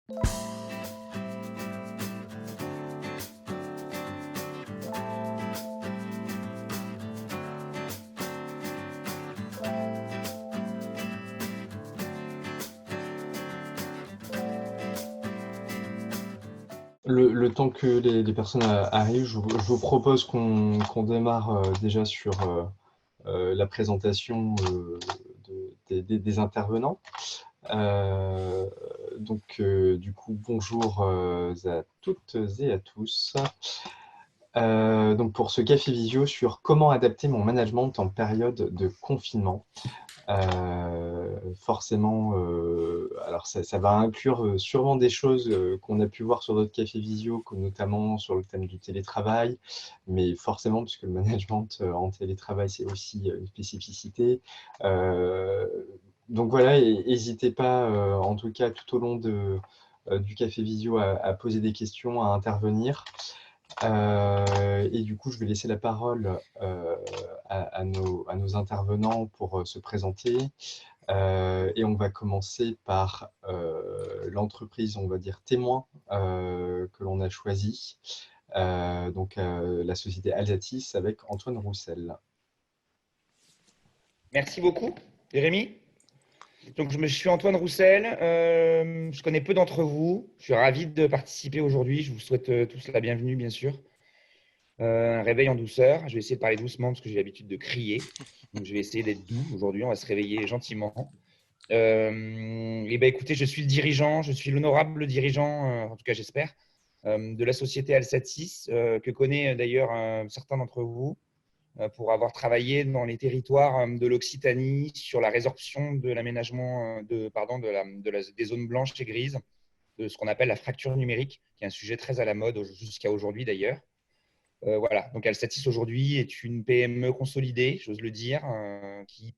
Le temps que les personnes arrivent, je vous propose qu'on démarre déjà sur la présentation des intervenants. Du coup, bonjour à toutes et à tous. Donc pour ce café visio sur comment adapter mon management en période de confinement. Forcément, alors ça va inclure sûrement des choses qu'on a pu voir sur d'autres cafés visio, notamment sur le thème du télétravail, mais forcément, puisque le management en télétravail, c'est aussi une spécificité. Donc voilà, n'hésitez pas, en tout cas, tout au long du café visio, à poser des questions, à intervenir. Et du coup, je vais laisser la parole à nos intervenants pour se présenter. Et on va commencer par l'entreprise, on va dire, témoin que l'on a choisie, la société Alsatis avec Antoine Roussel. Merci beaucoup, Jérémy. Donc, je suis Antoine Roussel. Je connais peu d'entre vous. Je suis ravi de participer aujourd'hui. Je vous souhaite tous la bienvenue, bien sûr. Un réveil en douceur. Je vais essayer de parler doucement parce que j'ai l'habitude de crier. Donc, je vais essayer d'être doux aujourd'hui. On va se réveiller gentiment. Écoutez, je suis le dirigeant, je suis l'honorable dirigeant, en tout cas j'espère, de la société Alsatis, que connaît d'ailleurs certains d'entre vous, pour avoir travaillé dans les territoires de l'Occitanie sur la résorption de l'aménagement des zones blanches et grises, de ce qu'on appelle la fracture numérique, qui est un sujet très à la mode jusqu'à aujourd'hui d'ailleurs. Voilà, donc Alsatis aujourd'hui est une PME consolidée, j'ose le dire, qui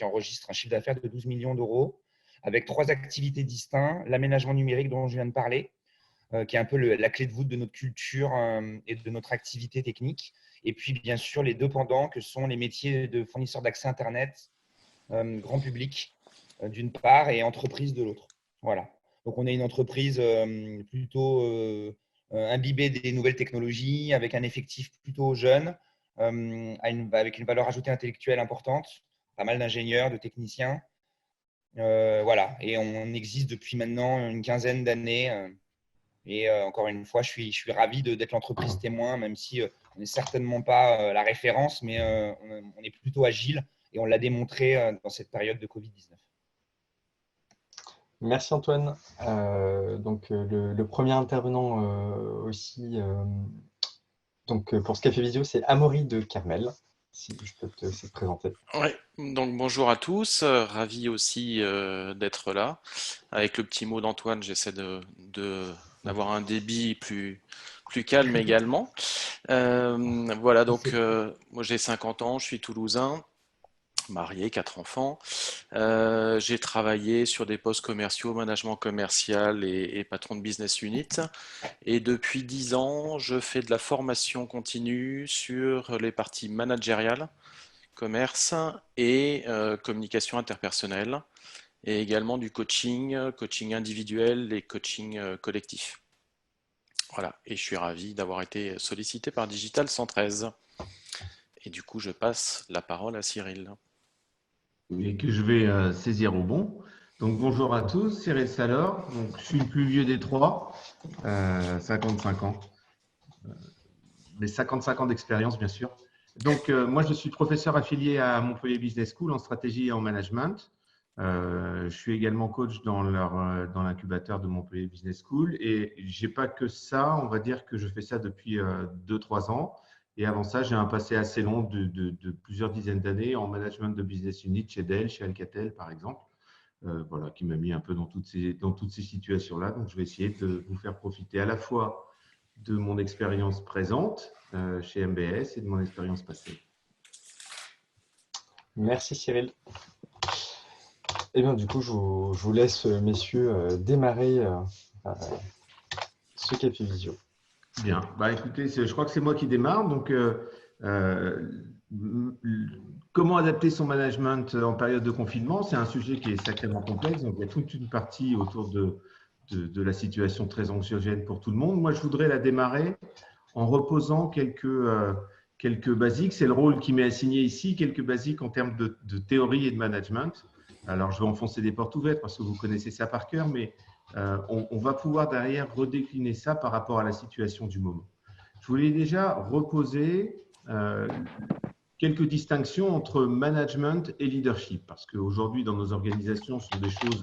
enregistre un chiffre d'affaires de 12 millions d'euros, avec 3 activités distinctes. L'aménagement numérique dont je viens de parler, qui est un peu la clé de voûte de notre culture et de notre activité technique. Et puis, bien sûr, les 2 pendants que sont les métiers de fournisseurs d'accès Internet, grand public d'une part et entreprise de l'autre. Voilà. Donc, on est une entreprise plutôt imbibée des nouvelles technologies, avec un effectif plutôt jeune, avec une valeur ajoutée intellectuelle importante, pas mal d'ingénieurs, de techniciens. Voilà. Et on existe depuis maintenant une quinzaine d'années. Encore une fois, je suis ravi d'être l'entreprise témoin, même si on n'est certainement pas la référence, mais on est plutôt agile et on l'a démontré dans cette période de Covid-19. Merci Antoine. Le premier intervenant aussi, pour ce café visio, c'est Amaury de Carmel, si je peux te présenter. Ouais, donc bonjour à tous, ravi aussi d'être là. Avec le petit mot d'Antoine, j'essaie d'avoir un débit plus calme également. Voilà, donc moi j'ai 50 ans, je suis toulousain, marié, 4 enfants. J'ai travaillé sur des postes commerciaux, management commercial et patron de business unit. Et depuis 10 ans, je fais de la formation continue sur les parties managériales, commerce et communication interpersonnelle, et également du coaching, coaching individuel et coaching collectif. Voilà, et je suis ravi d'avoir été sollicité par Digital 113. Et du coup, je passe la parole à Cyril. Et que je vais saisir au bon. Donc bonjour à tous, Cyril Salor. Donc, je suis le plus vieux des 3, 55 ans. Mais 55 ans d'expérience, bien sûr. Donc, moi, je suis professeur affilié à Montpellier Business School en stratégie et en management. Je suis également coach dans l'incubateur de Montpellier Business School. Et je n'ai pas que ça, on va dire que je fais ça depuis 2-3 ans. Et avant ça, j'ai un passé assez long de plusieurs dizaines d'années en management de business unit chez Dell, chez Alcatel, par exemple. Voilà, qui m'a mis un peu dans toutes ces situations-là. Donc, je vais essayer de vous faire profiter à la fois de mon expérience présente chez MBS et de mon expérience passée. Merci Cyril. Eh bien, du coup, je vous laisse, messieurs, démarrer ce café visio. Bien. Bah, écoutez, je crois que c'est moi qui démarre. Donc, comment adapter son management en période de confinement? C'est un sujet qui est sacrément complexe. Donc, il y a toute une partie autour de de la situation très anxiogène pour tout le monde. Moi, je voudrais la démarrer en reposant quelques basiques. C'est le rôle qui m'est assigné ici, quelques basiques en termes de théorie et de management. Alors, je vais enfoncer des portes ouvertes parce que vous connaissez ça par cœur, mais on va pouvoir derrière redécliner ça par rapport à la situation du moment. Je voulais déjà reposer quelques distinctions entre management et leadership, parce qu'aujourd'hui, dans nos organisations, ce sont des choses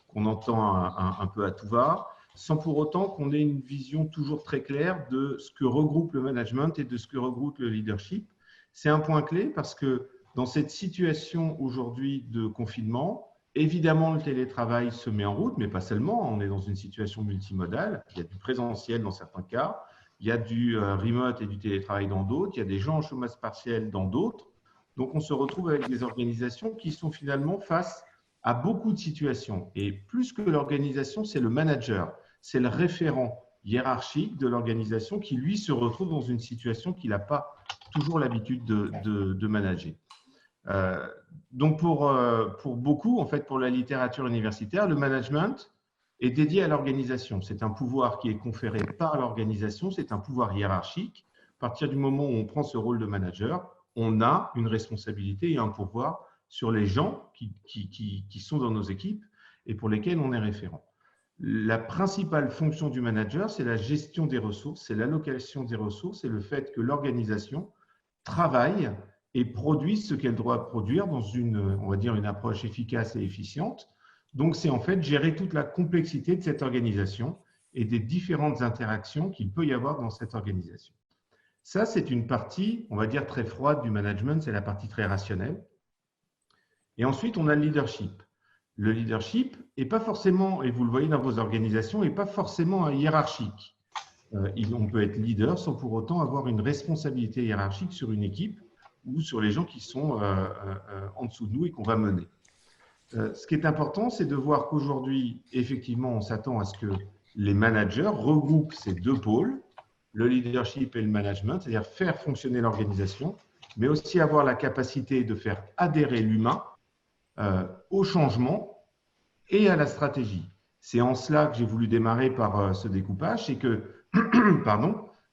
qu'on entend un peu à tout va, sans pour autant qu'on ait une vision toujours très claire de ce que regroupe le management et de ce que regroupe le leadership. C'est un point clé parce que dans cette situation aujourd'hui de confinement, évidemment, le télétravail se met en route, mais pas seulement. On est dans une situation multimodale. Il y a du présentiel dans certains cas, il y a du remote et du télétravail dans d'autres, il y a des gens en chômage partiel dans d'autres. Donc, on se retrouve avec des organisations qui sont finalement face à beaucoup de situations. Et plus que l'organisation, c'est le manager, c'est le référent hiérarchique de l'organisation qui, lui, se retrouve dans une situation qu'il n'a pas toujours l'habitude de manager. Donc, pour beaucoup, en fait, pour la littérature universitaire, le management est dédié à l'organisation. C'est un pouvoir qui est conféré par l'organisation, c'est un pouvoir hiérarchique. À partir du moment où on prend ce rôle de manager, on a une responsabilité et un pouvoir sur les gens qui sont dans nos équipes et pour lesquels on est référent. La principale fonction du manager, c'est la gestion des ressources, c'est l'allocation des ressources et le fait que l'organisation travaille et produise ce qu'elle doit produire dans on va dire, une approche efficace et efficiente. Donc, c'est en fait gérer toute la complexité de cette organisation et des différentes interactions qu'il peut y avoir dans cette organisation. Ça, c'est une partie, on va dire, très froide du management, c'est la partie très rationnelle. Et ensuite, on a le leadership. Le leadership n'est pas forcément, et vous le voyez dans vos organisations, n'est pas forcément hiérarchique. On peut être leader sans pour autant avoir une responsabilité hiérarchique sur une équipe ou sur les gens qui sont en dessous de nous et qu'on va mener. Ce qui est important, c'est de voir qu'aujourd'hui, effectivement, on s'attend à ce que les managers regroupent ces deux pôles, le leadership et le management, c'est-à-dire faire fonctionner l'organisation, mais aussi avoir la capacité de faire adhérer l'humain au changement et à la stratégie. C'est en cela que j'ai voulu démarrer par ce découpage, c'est que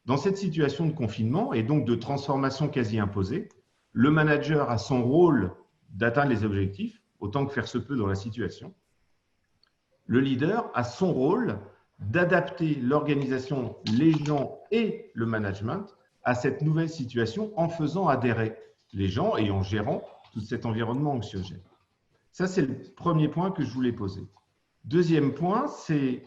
dans cette situation de confinement et donc de transformation quasi imposée, le manager a son rôle d'atteindre les objectifs, autant que faire se peut dans la situation. Le leader a son rôle d'adapter l'organisation, les gens et le management à cette nouvelle situation en faisant adhérer les gens et en gérant tout cet environnement anxiogène. Ça, c'est le premier point que je voulais poser. Deuxième point, c'est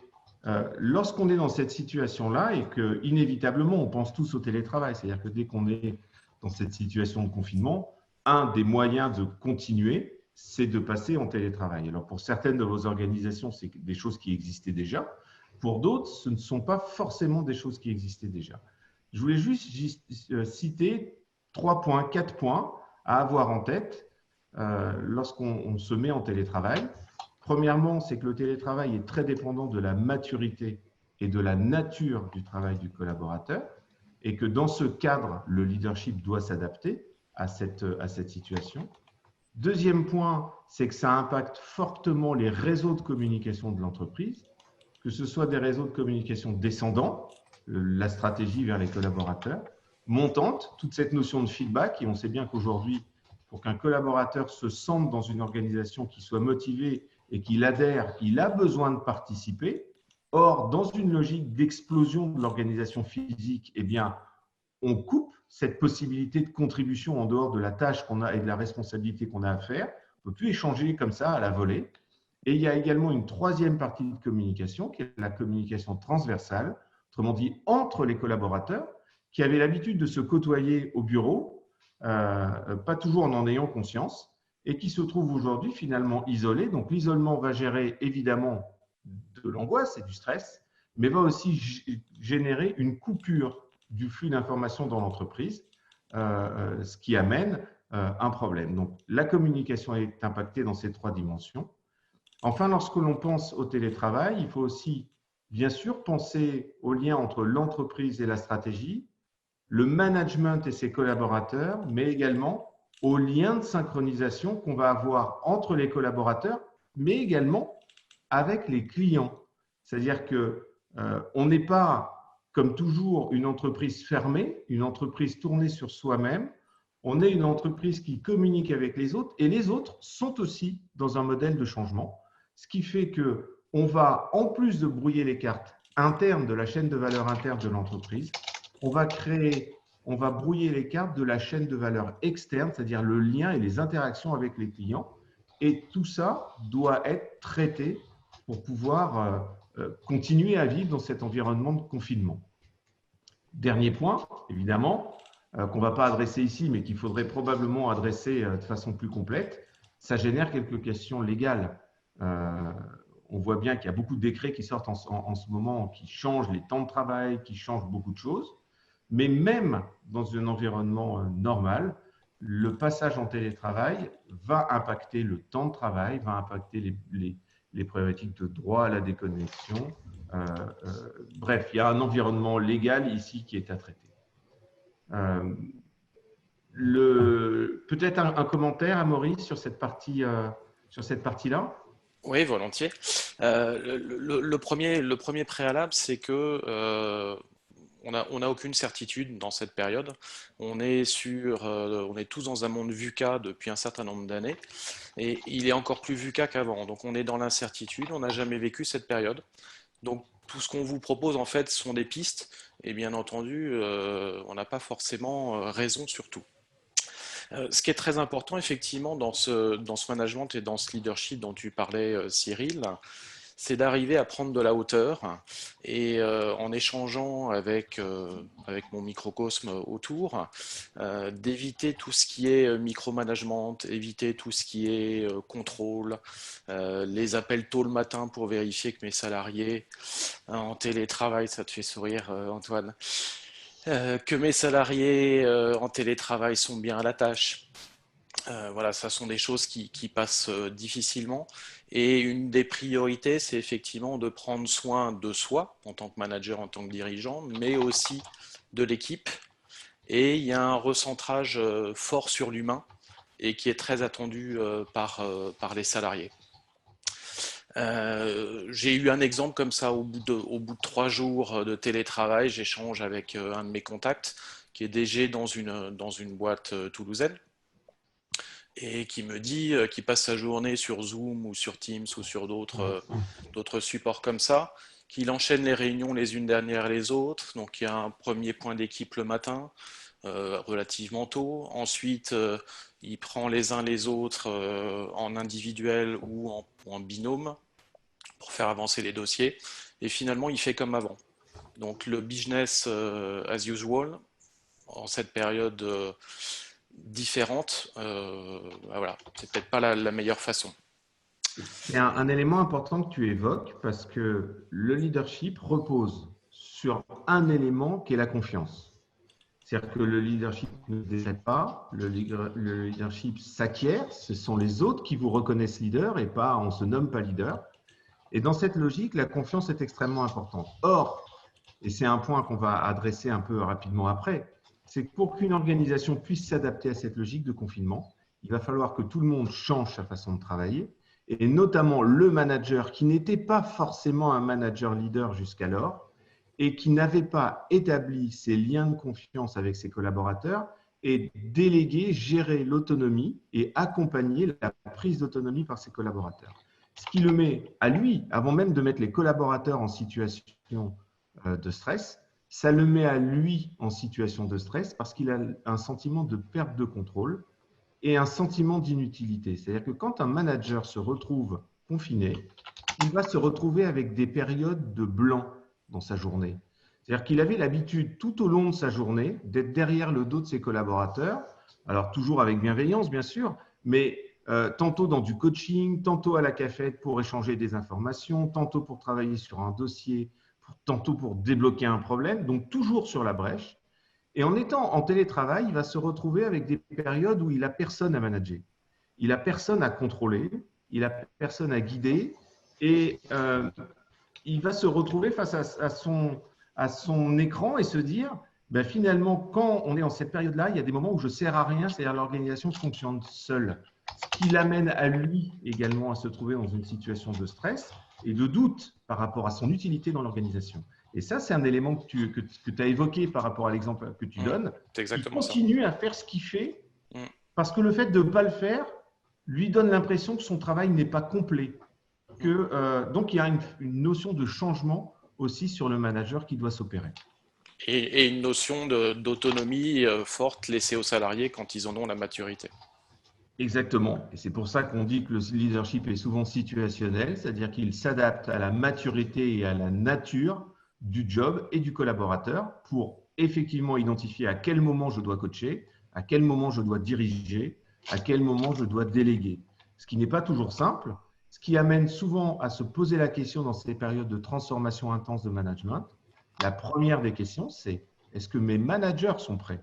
lorsqu'on est dans cette situation-là et que inévitablement, on pense tous au télétravail, c'est-à-dire que dès qu'on est dans cette situation de confinement, un des moyens de continuer, c'est de passer en télétravail. Alors, pour certaines de vos organisations, c'est des choses qui existaient déjà. Pour d'autres, ce ne sont pas forcément des choses qui existaient déjà. Je voulais juste citer 3 points, 4 points à avoir en tête lorsqu'on se met en télétravail. Premièrement, c'est que le télétravail est très dépendant de la maturité et de la nature du travail du collaborateur et que dans ce cadre, le leadership doit s'adapter à cette situation. Deuxième point, c'est que ça impacte fortement les réseaux de communication de l'entreprise, que ce soit des réseaux de communication descendants, la stratégie vers les collaborateurs, montante, toute cette notion de feedback, et on sait bien qu'aujourd'hui, pour qu'un collaborateur se sente dans une organisation qui soit motivée et qu'il adhère, il a besoin de participer. Or, dans une logique d'explosion de l'organisation physique, eh bien, on coupe cette possibilité de contribution en dehors de la tâche qu'on a et de la responsabilité qu'on a à faire. On ne peut plus échanger comme ça à la volée. Et il y a également une troisième partie de communication, qui est la communication transversale, autrement dit entre les collaborateurs, qui avaient l'habitude de se côtoyer au bureau, pas toujours en ayant conscience, et qui se trouvent aujourd'hui finalement isolés. Donc l'isolement va gérer évidemment de l'angoisse et du stress, mais va aussi générer une coupure du flux d'informations dans l'entreprise, ce qui amène un problème. Donc la communication est impactée dans ces 3 dimensions. Enfin, lorsque l'on pense au télétravail, il faut aussi, bien sûr, penser au lien entre l'entreprise et la stratégie, le management et ses collaborateurs, mais également au lien de synchronisation qu'on va avoir entre les collaborateurs, mais également avec les clients. C'est-à-dire qu'on n'est pas, comme toujours, une entreprise fermée, une entreprise tournée sur soi-même. On est une entreprise qui communique avec les autres et les autres sont aussi dans un modèle de changement. Ce qui fait qu'on va, en plus de brouiller les cartes internes de la chaîne de valeur interne de l'entreprise, on va brouiller les cartes de la chaîne de valeur externe, c'est-à-dire le lien et les interactions avec les clients. Et tout ça doit être traité pour pouvoir continuer à vivre dans cet environnement de confinement. Dernier point, évidemment, qu'on ne va pas adresser ici, mais qu'il faudrait probablement adresser de façon plus complète, ça génère quelques questions légales. On voit bien qu'il y a beaucoup de décrets qui sortent en ce moment, qui changent les temps de travail, qui changent beaucoup de choses. Mais même dans un environnement normal, le passage en télétravail va impacter le temps de travail, va impacter les problématiques de droit à la déconnexion. Bref, il y a un environnement légal ici qui est à traiter. Peut-être un commentaire à Maurice sur cette partie-là? Oui, volontiers. Le premier préalable, c'est que on n'a aucune certitude dans cette période. On est tous dans un monde VUCA depuis un certain nombre d'années, et il est encore plus VUCA qu'avant. Donc on est dans l'incertitude, on n'a jamais vécu cette période. Donc tout ce qu'on vous propose en fait sont des pistes, et bien entendu, on n'a pas forcément raison sur tout. Ce qui est très important effectivement dans ce management et dans ce leadership dont tu parlais, Cyril, c'est d'arriver à prendre de la hauteur et en échangeant avec mon microcosme autour, d'éviter tout ce qui est micromanagement, éviter tout ce qui est contrôle, les appels tôt le matin pour vérifier que mes salariés en télétravail, ça te fait sourire, Antoine, que mes salariés en télétravail sont bien à la tâche. Voilà, ça sont des choses qui passent difficilement. Et une des priorités, c'est effectivement de prendre soin de soi en tant que manager, en tant que dirigeant, mais aussi de l'équipe. Et il y a un recentrage fort sur l'humain et qui est très attendu par les salariés. J'ai eu un exemple comme ça au bout de 3 jours de télétravail. J'échange avec un de mes contacts qui est DG dans une boîte toulousaine et qui me dit qu'il passe sa journée sur Zoom ou sur Teams ou sur d'autres supports comme ça, qu'il enchaîne les réunions les unes derrière les autres. Donc il y a un premier point d'équipe le matin, relativement tôt. Ensuite, il prend les uns les autres en individuel ou en binôme pour faire avancer les dossiers. Et finalement, il fait comme avant. Donc le business as usual, en cette période différente, voilà, c'est peut-être pas la meilleure façon. C'est un élément important que tu évoques parce que le leadership repose sur un élément qui est la confiance. C'est-à-dire que le leadership ne se décède pas, le leadership s'acquiert, ce sont les autres qui vous reconnaissent leader et pas on se nomme pas leader. Et dans cette logique, la confiance est extrêmement importante. Or, et c'est un point qu'on va adresser un peu rapidement après, c'est que pour qu'une organisation puisse s'adapter à cette logique de confinement, il va falloir que tout le monde change sa façon de travailler, et notamment le manager qui n'était pas forcément un manager leader jusqu'alors et qui n'avait pas établi ses liens de confiance avec ses collaborateurs et déléguer, gérer l'autonomie et accompagner la prise d'autonomie par ses collaborateurs. Ce qui le met à lui, avant même de mettre les collaborateurs en situation de stress, ça le met à lui en situation de stress parce qu'il a un sentiment de perte de contrôle et un sentiment d'inutilité. C'est-à-dire que quand un manager se retrouve confiné, il va se retrouver avec des périodes de blanc dans sa journée. C'est-à-dire qu'il avait l'habitude tout au long de sa journée d'être derrière le dos de ses collaborateurs, alors toujours avec bienveillance bien sûr, mais tantôt dans du coaching, tantôt à la cafette pour échanger des informations, tantôt pour travailler sur un dossier, tantôt pour débloquer un problème, donc toujours sur la brèche. Et en étant en télétravail, il va se retrouver avec des périodes où il n'a personne à manager. Il n'a personne à contrôler, il n'a personne à guider et il va se retrouver face à son écran et se dire ben finalement, quand on est en cette période-là, il y a des moments où je ne sers à rien, c'est-à-dire l'organisation fonctionne seule. Ce qui l'amène à lui également à se trouver dans une situation de stress et de doute par rapport à son utilité dans l'organisation. Et ça, c'est un élément que tu as évoqué par rapport à l'exemple que tu donnes. C'est exactement il continue à faire ce qu'il fait Mm. parce que le fait de ne pas le faire lui donne l'impression que son travail n'est pas complet. Donc, il y a une notion de changement aussi sur le manager qui doit s'opérer. Et une notion d'autonomie forte laissée aux salariés quand ils en ont la maturité. Exactement. Et c'est pour ça qu'on dit que le leadership est souvent situationnel, c'est-à-dire qu'il s'adapte à la maturité et à la nature du job et du collaborateur pour effectivement identifier à quel moment je dois coacher, à quel moment je dois diriger, à quel moment je dois déléguer. Ce qui n'est pas toujours simple, ce qui amène souvent à se poser la question dans ces périodes de transformation intense de management. La première des questions, c'est est-ce que mes managers sont prêts ?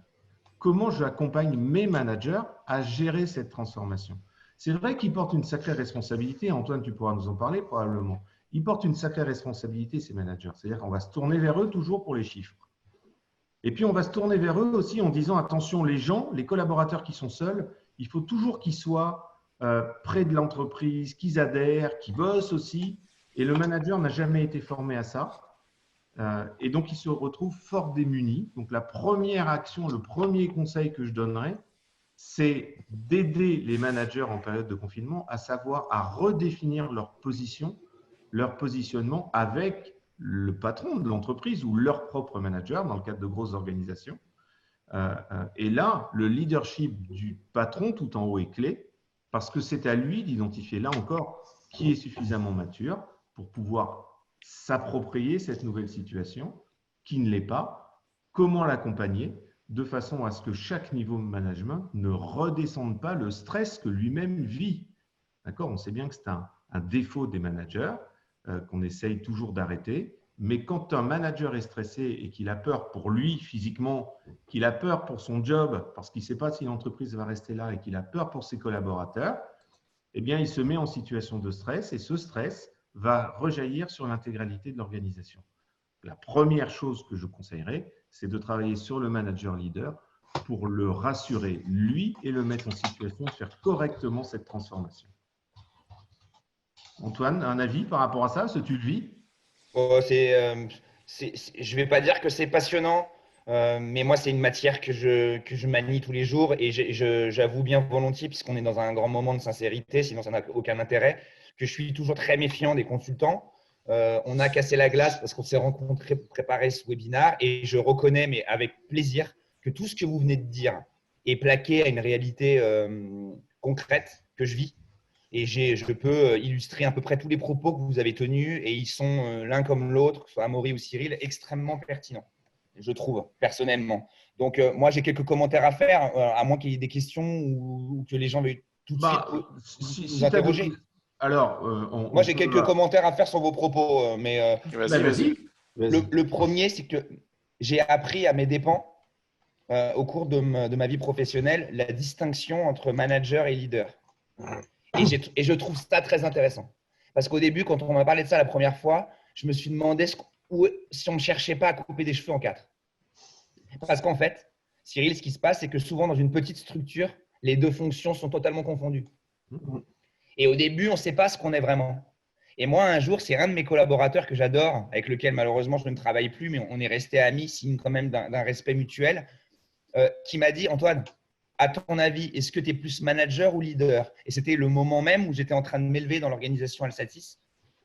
Comment j'accompagne mes managers à gérer cette transformation? C'est vrai qu'ils portent une sacrée responsabilité. Antoine, tu pourras nous en parler probablement. Ils portent une sacrée responsabilité, ces managers. C'est-à-dire qu'on va se tourner vers eux toujours pour les chiffres. Et puis, on va se tourner vers eux aussi en disant, attention, les gens, les collaborateurs qui sont seuls, il faut toujours qu'ils soient près de l'entreprise, qu'ils adhèrent, qu'ils bossent aussi. Et le manager n'a jamais été formé à ça. Et donc, il se retrouve fort démuni. Donc, la première action, le premier conseil que je donnerais, c'est d'aider les managers en période de confinement à savoir à redéfinir leur position, leur positionnement avec le patron de l'entreprise ou leur propre manager dans le cadre de grosses organisations. Et là, le leadership du patron tout en haut est clé parce que c'est à lui d'identifier, là encore, qui est suffisamment mature pour pouvoir s'approprier cette nouvelle situation, qui ne l'est pas, comment l'accompagner de façon à ce que chaque niveau de management ne redescende pas le stress que lui-même vit. D'accord ? On sait bien que c'est un défaut des managers qu'on essaye toujours d'arrêter, mais quand un manager est stressé et qu'il a peur pour lui physiquement, qu'il a peur pour son job parce qu'il ne sait pas si l'entreprise va rester là et qu'il a peur pour ses collaborateurs, eh bien, il se met en situation de stress et ce stress va rejaillir sur l'intégralité de l'organisation. La première chose que je conseillerais, c'est de travailler sur le manager leader pour le rassurer, lui, et le mettre en situation de faire correctement cette transformation. Antoine, un avis par rapport à ça? Est-ce que tu le vis? Je ne vais pas dire que c'est passionnant, mais moi, c'est une matière que je manie tous les jours et j'avoue bien volontiers, puisqu'on est dans un grand moment de sincérité, sinon ça n'a aucun intérêt, que je suis toujours très méfiant des consultants. On a cassé la glace parce qu'on s'est rencontrés pour préparer ce webinaire et je reconnais, mais avec plaisir, que tout ce que vous venez de dire est plaqué à une réalité concrète que je vis. Et je peux illustrer à peu près tous les propos que vous avez tenus et ils sont l'un comme l'autre, que ce soit Amaury ou Cyril, extrêmement pertinents, je trouve, personnellement. Donc, moi, j'ai quelques commentaires à faire, à moins qu'il y ait des questions ou que les gens veuillent tout de suite nous interroger. Alors, moi, j'ai quelques commentaires à faire sur vos propos, mais vas-y. Le premier, c'est que j'ai appris à mes dépens, au cours de ma vie professionnelle, la distinction entre manager et leader. Et je trouve ça très intéressant. Parce qu'au début, quand on m'a parlé de ça la première fois, je me suis demandé si on ne cherchait pas à couper des cheveux en quatre. Parce qu'en fait, Cyril, ce qui se passe, c'est que souvent, dans une petite structure, les deux fonctions sont totalement confondues. Et au début, on ne sait pas ce qu'on est vraiment. Et moi, un jour, c'est un de mes collaborateurs que j'adore, avec lequel malheureusement je ne travaille plus, mais on est resté amis, signe quand même d'un respect mutuel, qui m'a dit, Antoine, à ton avis, est-ce que tu es plus manager ou leader? Et c'était le moment même où j'étais en train de m'élever dans l'organisation Alsatis.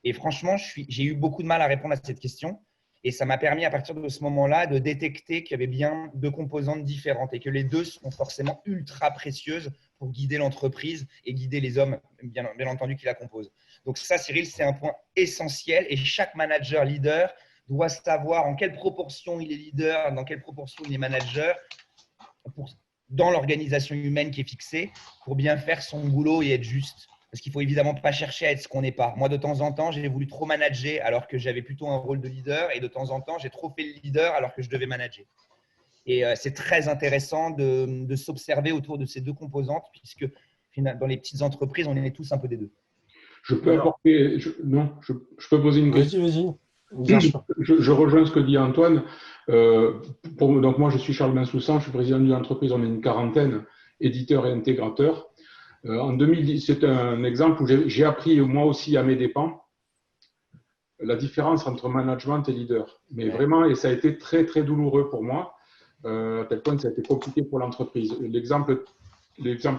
Et franchement, j'ai eu beaucoup de mal à répondre à cette question. Et ça m'a permis à partir de ce moment-là de détecter qu'il y avait bien deux composantes différentes et que les deux sont forcément ultra précieuses pour guider l'entreprise et guider les hommes, bien entendu, qui la composent. Donc ça, Cyril, c'est un point essentiel et chaque manager leader doit savoir en quelle proportion il est leader, dans quelle proportion il est manager dans l'organisation humaine qui est fixée pour bien faire son boulot et être juste. Parce qu'il ne faut évidemment pas chercher à être ce qu'on n'est pas. Moi, de temps en temps, j'ai voulu trop manager alors que j'avais plutôt un rôle de leader et de temps en temps, j'ai trop fait le leader alors que je devais manager. Et c'est très intéressant de s'observer autour de ces deux composantes puisque dans les petites entreprises, on est tous un peu des deux. Je peux apporter… je peux poser une question. Vas-y. Bien sûr. Je rejoins ce que dit Antoine. Donc moi, je suis Charles Bensoussan, je suis président d'une entreprise, on est une quarantaine, éditeurs et intégrateurs. En 2010, c'est un exemple où j'ai appris moi aussi à mes dépens la différence entre management et leader. Mais vraiment, et ça a été très, très douloureux pour moi, à tel point que ça a été compliqué pour l'entreprise. L'exemple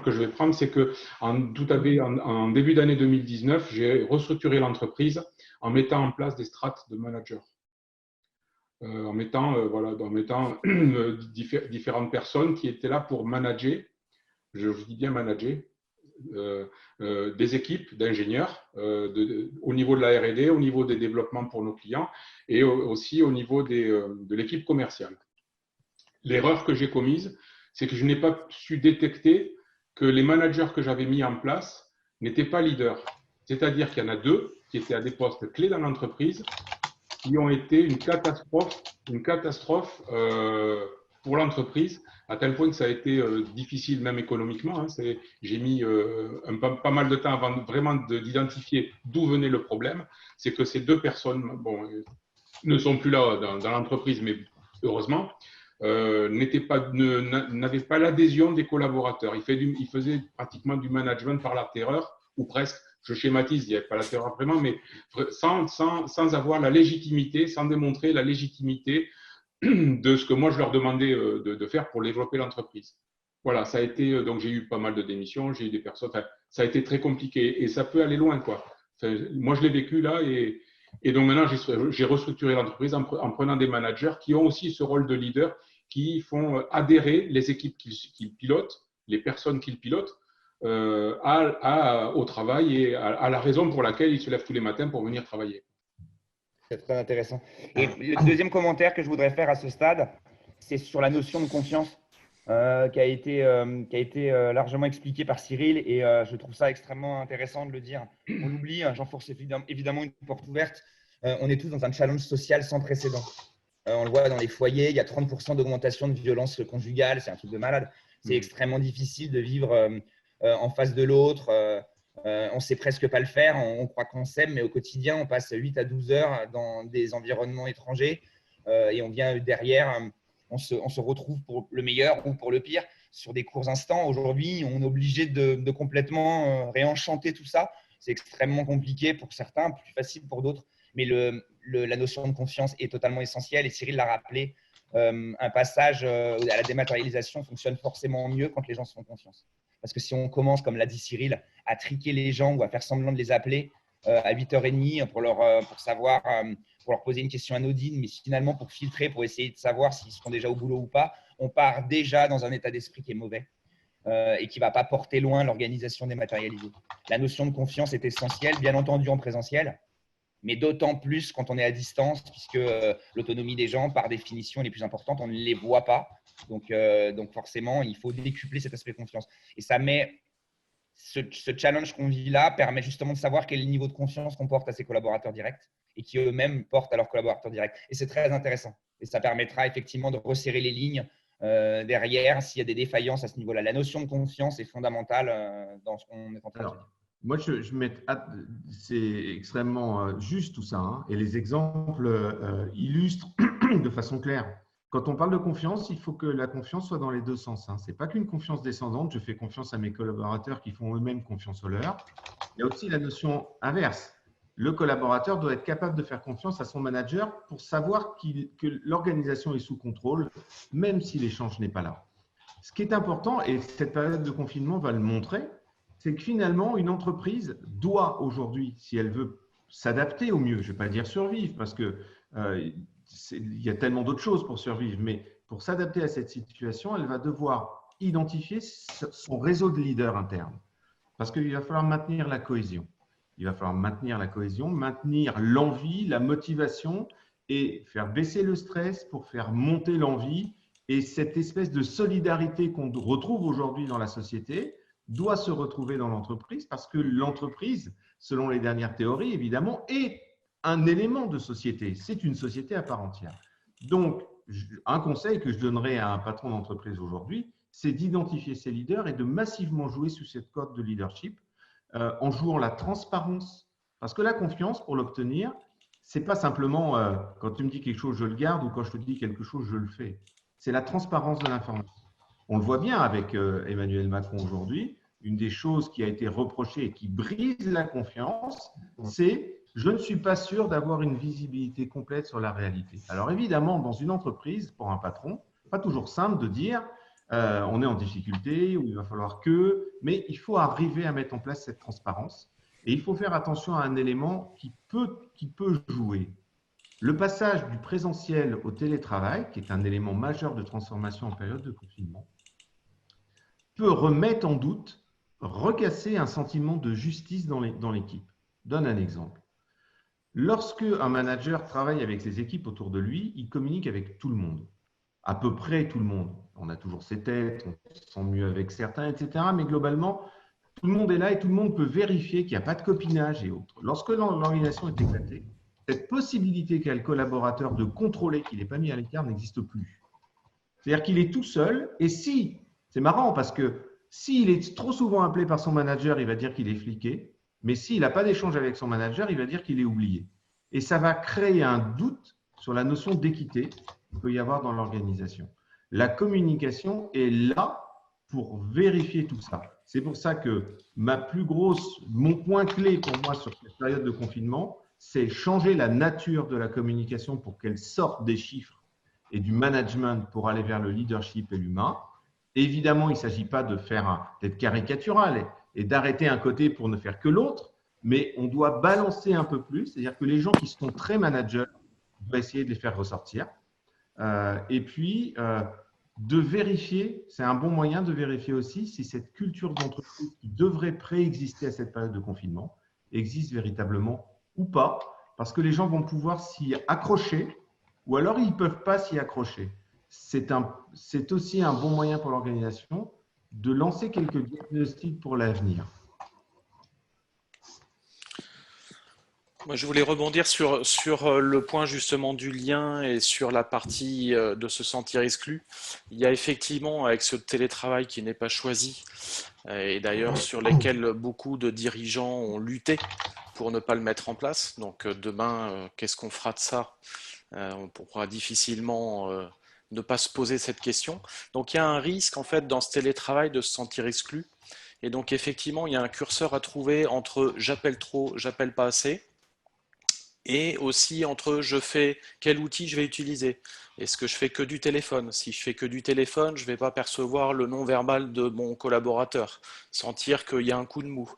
que je vais prendre, c'est en début d'année 2019, j'ai restructuré l'entreprise en mettant en place des strates de managers. En mettant différentes personnes qui étaient là pour manager, je dis bien manager, des équipes d'ingénieurs au niveau de la R&D, au niveau des développements pour nos clients et aussi au niveau de l'équipe commerciale. L'erreur que j'ai commise, c'est que je n'ai pas su détecter que les managers que j'avais mis en place n'étaient pas leaders. C'est-à-dire qu'il y en a 2 qui étaient à des postes clés dans l'entreprise qui ont été une catastrophe pour l'entreprise, à tel point que ça a été difficile même économiquement. J'ai mis pas mal de temps avant vraiment d'identifier d'où venait le problème. C'est que ces 2 personnes ne sont plus là dans l'entreprise, mais heureusement, n'avaient pas l'adhésion des collaborateurs. Ils faisaient pratiquement du management par la terreur, ou presque. Je schématise, il n'y avait pas la terreur vraiment, mais sans avoir la légitimité, sans démontrer la légitimité de ce que moi je leur demandais de faire pour développer l'entreprise. Voilà, ça a été, donc j'ai eu pas mal de démissions, j'ai eu des personnes, ça a été très compliqué et ça peut aller loin, quoi. Moi je l'ai vécu là et donc maintenant j'ai restructuré l'entreprise en prenant des managers qui ont aussi ce rôle de leader, qui font adhérer les équipes qu'ils pilotent, les personnes qu'ils pilotent, au travail et à la raison pour laquelle ils se lèvent tous les matins pour venir travailler. C'est très intéressant. Et le deuxième commentaire que je voudrais faire à ce stade, c'est sur la notion de confiance qui a été largement expliquée par Cyril et je trouve ça extrêmement intéressant de le dire. On l'oublie, j'enfonce évidemment une porte ouverte. On est tous dans un challenge social sans précédent. On le voit dans les foyers, il y a 30% d'augmentation de violence conjugale, c'est un truc de malade. C'est extrêmement difficile de vivre en face de l'autre. On ne sait presque pas le faire, on croit qu'on s'aime, mais au quotidien, on passe 8 à 12 heures dans des environnements étrangers et on vient derrière, on se retrouve pour le meilleur ou pour le pire sur des courts instants. Aujourd'hui, on est obligé de complètement réenchanter tout ça. C'est extrêmement compliqué pour certains, plus facile pour d'autres, mais la notion de confiance est totalement essentielle et Cyril l'a rappelé. Un passage à la dématérialisation fonctionne forcément mieux quand les gens se font confiance. Parce que si on commence, comme l'a dit Cyril, à triquer les gens ou à faire semblant de les appeler à 8h30 pour leur poser une question anodine, mais finalement pour filtrer, pour essayer de savoir s'ils seront déjà au boulot ou pas, on part déjà dans un état d'esprit qui est mauvais et qui ne va pas porter loin l'organisation dématérialisée. La notion de confiance est essentielle, bien entendu en présentiel, mais d'autant plus quand on est à distance, puisque l'autonomie des gens, par définition, est les plus importante, on ne les voit pas. Donc forcément, il faut décupler cet aspect de confiance. Et ça met ce challenge qu'on vit là permet justement de savoir quel niveau de confiance qu'on porte à ses collaborateurs directs et qui eux-mêmes portent à leurs collaborateurs directs. Et c'est très intéressant. Et ça permettra effectivement de resserrer les lignes derrière s'il y a des défaillances à ce niveau-là. La notion de confiance est fondamentale dans ce qu'on est en train de dire. Moi, c'est extrêmement juste tout ça, hein, et les exemples illustrent de façon claire. Quand on parle de confiance, il faut que la confiance soit dans les 2 sens. Hein. Ce n'est pas qu'une confiance descendante, je fais confiance à mes collaborateurs qui font eux-mêmes confiance aux leurs. Il y a aussi la notion inverse. Le collaborateur doit être capable de faire confiance à son manager pour savoir que l'organisation est sous contrôle, même si l'échange n'est pas là. Ce qui est important, et cette période de confinement va le montrer, c'est que finalement, une entreprise doit aujourd'hui, si elle veut s'adapter au mieux, je ne vais pas dire survivre, parce que il y a tellement d'autres choses pour survivre, mais pour s'adapter à cette situation, elle va devoir identifier son réseau de leaders internes. Parce qu'il va falloir maintenir la cohésion. Il va falloir maintenir la cohésion, maintenir l'envie, la motivation et faire baisser le stress pour faire monter l'envie. Et cette espèce de solidarité qu'on retrouve aujourd'hui dans la société doit se retrouver dans l'entreprise parce que l'entreprise, selon les dernières théories, évidemment, est un élément de société. C'est une société à part entière. Donc, un conseil que je donnerais à un patron d'entreprise aujourd'hui, c'est d'identifier ses leaders et de massivement jouer sur cette corde de leadership en jouant la transparence. Parce que la confiance, pour l'obtenir, ce n'est pas simplement quand tu me dis quelque chose, je le garde ou quand je te dis quelque chose, je le fais. C'est la transparence de l'information. On le voit bien avec Emmanuel Macron aujourd'hui. Une des choses qui a été reprochée et qui brise la confiance, c'est « je ne suis pas sûr d'avoir une visibilité complète sur la réalité. Alors évidemment, dans une entreprise, pour un patron, pas toujours simple de dire on est en difficulté ou il va falloir que, mais il faut arriver à mettre en place cette transparence et il faut faire attention à un élément qui peut jouer. Le passage du présentiel au télétravail, qui est un élément majeur de transformation en période de confinement, peut remettre en doute, recasser un sentiment de justice dans l'équipe. Je donne un exemple. Lorsque un manager travaille avec ses équipes autour de lui, il communique avec tout le monde, à peu près tout le monde. On a toujours ses têtes, on se sent mieux avec certains, etc. Mais globalement, tout le monde est là et tout le monde peut vérifier qu'il n'y a pas de copinage et autres. Lorsque l'organisation est éclatée, cette possibilité qu'a le collaborateur de contrôler qu'il n'est pas mis à l'écart n'existe plus. C'est-à-dire qu'il est tout seul et si, c'est marrant parce que s'il est trop souvent appelé par son manager, il va dire qu'il est fliqué, mais s'il n'a pas d'échange avec son manager, il va dire qu'il est oublié. Et ça va créer un doute sur la notion d'équité qu'il peut y avoir dans l'organisation. La communication est là pour vérifier tout ça. C'est pour ça que mon point clé pour moi sur cette période de confinement, c'est changer la nature de la communication pour qu'elle sorte des chiffres et du management pour aller vers le leadership et l'humain. Évidemment, il ne s'agit pas d'être caricatural et d'arrêter un côté pour ne faire que l'autre, mais on doit balancer un peu plus, c'est-à-dire que les gens qui sont très managers, on va essayer de les faire ressortir. Et puis, de vérifier, c'est un bon moyen de vérifier aussi si cette culture d'entreprise qui devrait préexister à cette période de confinement existe véritablement ou pas, parce que les gens vont pouvoir s'y accrocher ou alors ils ne peuvent pas s'y accrocher. C'est aussi un bon moyen pour l'organisation de lancer quelques diagnostics pour l'avenir. Moi, je voulais rebondir sur le point justement du lien et sur la partie de se sentir exclu. Il y a effectivement, avec ce télétravail qui n'est pas choisi, et d'ailleurs sur lesquels beaucoup de dirigeants ont lutté pour ne pas le mettre en place. Donc demain, qu'est-ce qu'on fera de ça? On pourra difficilement ne pas se poser cette question. Donc il y a un risque en fait dans ce télétravail de se sentir exclu. Et donc effectivement, il y a un curseur à trouver entre j'appelle trop, j'appelle pas assez, et aussi entre je fais quel outil je vais utiliser. Est-ce que je fais que du téléphone? Si je fais que du téléphone, je ne vais pas percevoir le non-verbal de mon collaborateur, sentir qu'il y a un coup de mou.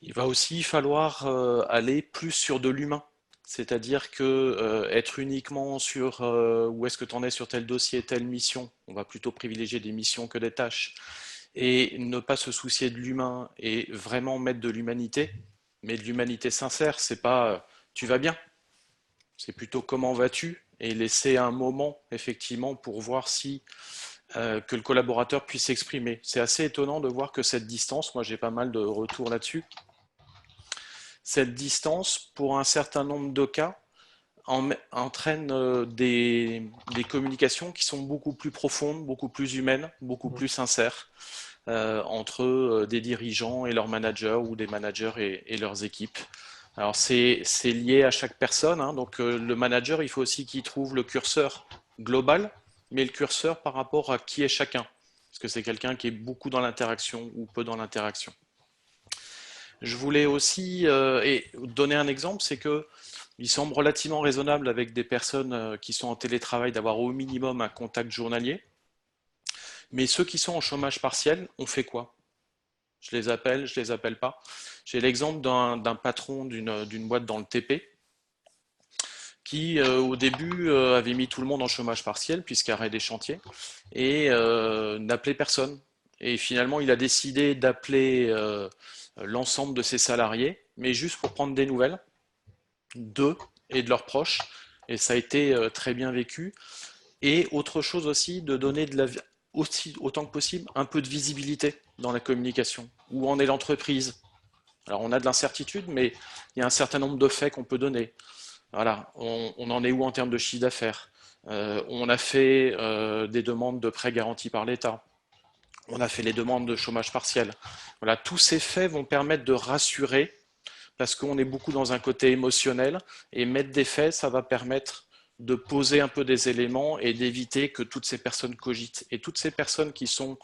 Il va aussi falloir aller plus sur de l'humain. C'est-à-dire que être uniquement sur où est-ce que tu en es sur tel dossier, telle mission, on va plutôt privilégier des missions que des tâches, et ne pas se soucier de l'humain et vraiment mettre de l'humanité, mais de l'humanité sincère, c'est pas tu vas bien, c'est plutôt comment vas-tu, et laisser un moment effectivement pour voir si que le collaborateur puisse s'exprimer. C'est assez étonnant de voir que cette distance, moi j'ai pas mal de retours là-dessus, cette distance, pour un certain nombre de cas, entraîne des communications qui sont beaucoup plus profondes, beaucoup plus humaines, beaucoup plus sincères entre des dirigeants et leurs managers ou des managers et leurs équipes. Alors c'est lié à chaque personne, hein, donc le manager, il faut aussi qu'il trouve le curseur global, mais le curseur par rapport à qui est chacun. Est-ce que c'est quelqu'un qui est beaucoup dans l'interaction ou peu dans l'interaction? Je voulais aussi donner un exemple, c'est que il semble relativement raisonnable avec des personnes qui sont en télétravail d'avoir au minimum un contact journalier. Mais ceux qui sont en chômage partiel, on fait quoi? Je les appelle pas. J'ai l'exemple d'un patron d'une boîte dans le TP qui, au début, avait mis tout le monde en chômage partiel puisqu'arrêt des chantiers et n'appelait personne. Et finalement, il a décidé d'appeler l'ensemble de ses salariés, mais juste pour prendre des nouvelles d'eux et de leurs proches. Et ça a été très bien vécu. Et autre chose aussi, de donner aussi, autant que possible, un peu de visibilité dans la communication. Où en est l'entreprise? Alors on a de l'incertitude, mais il y a un certain nombre de faits qu'on peut donner. Voilà, on en est où en termes de chiffre d'affaires? On a fait des demandes de prêts garantis par l'État. On a fait les demandes de chômage partiel. Voilà, tous ces faits vont permettre de rassurer parce qu'on est beaucoup dans un côté émotionnel et mettre des faits, ça va permettre de poser un peu des éléments et d'éviter que toutes ces personnes cogitent. Et toutes ces personnes qui sont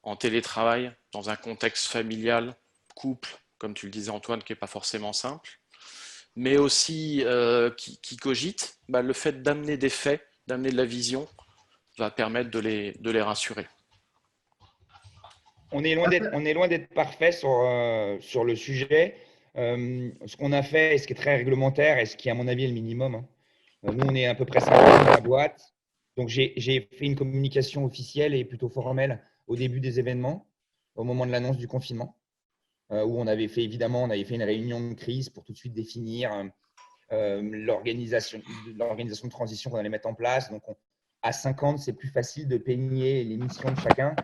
en télétravail, dans un contexte familial, couple, comme tu le disais Antoine, qui n'est pas forcément simple, mais aussi qui cogitent, le fait d'amener des faits, d'amener de la vision, va permettre de les rassurer. On est loin d'être parfait sur le sujet. Ce qu'on a fait, et ce qui est très réglementaire, et ce qui, à mon avis, est le minimum. Nous, on est à peu près 50 dans la boîte. Donc, j'ai fait une communication officielle et plutôt formelle au début des événements, au moment de l'annonce du confinement, où on avait fait une réunion de crise pour tout de suite définir l'organisation de transition qu'on allait mettre en place. Donc, à 50, c'est plus facile de peigner les missions de chacun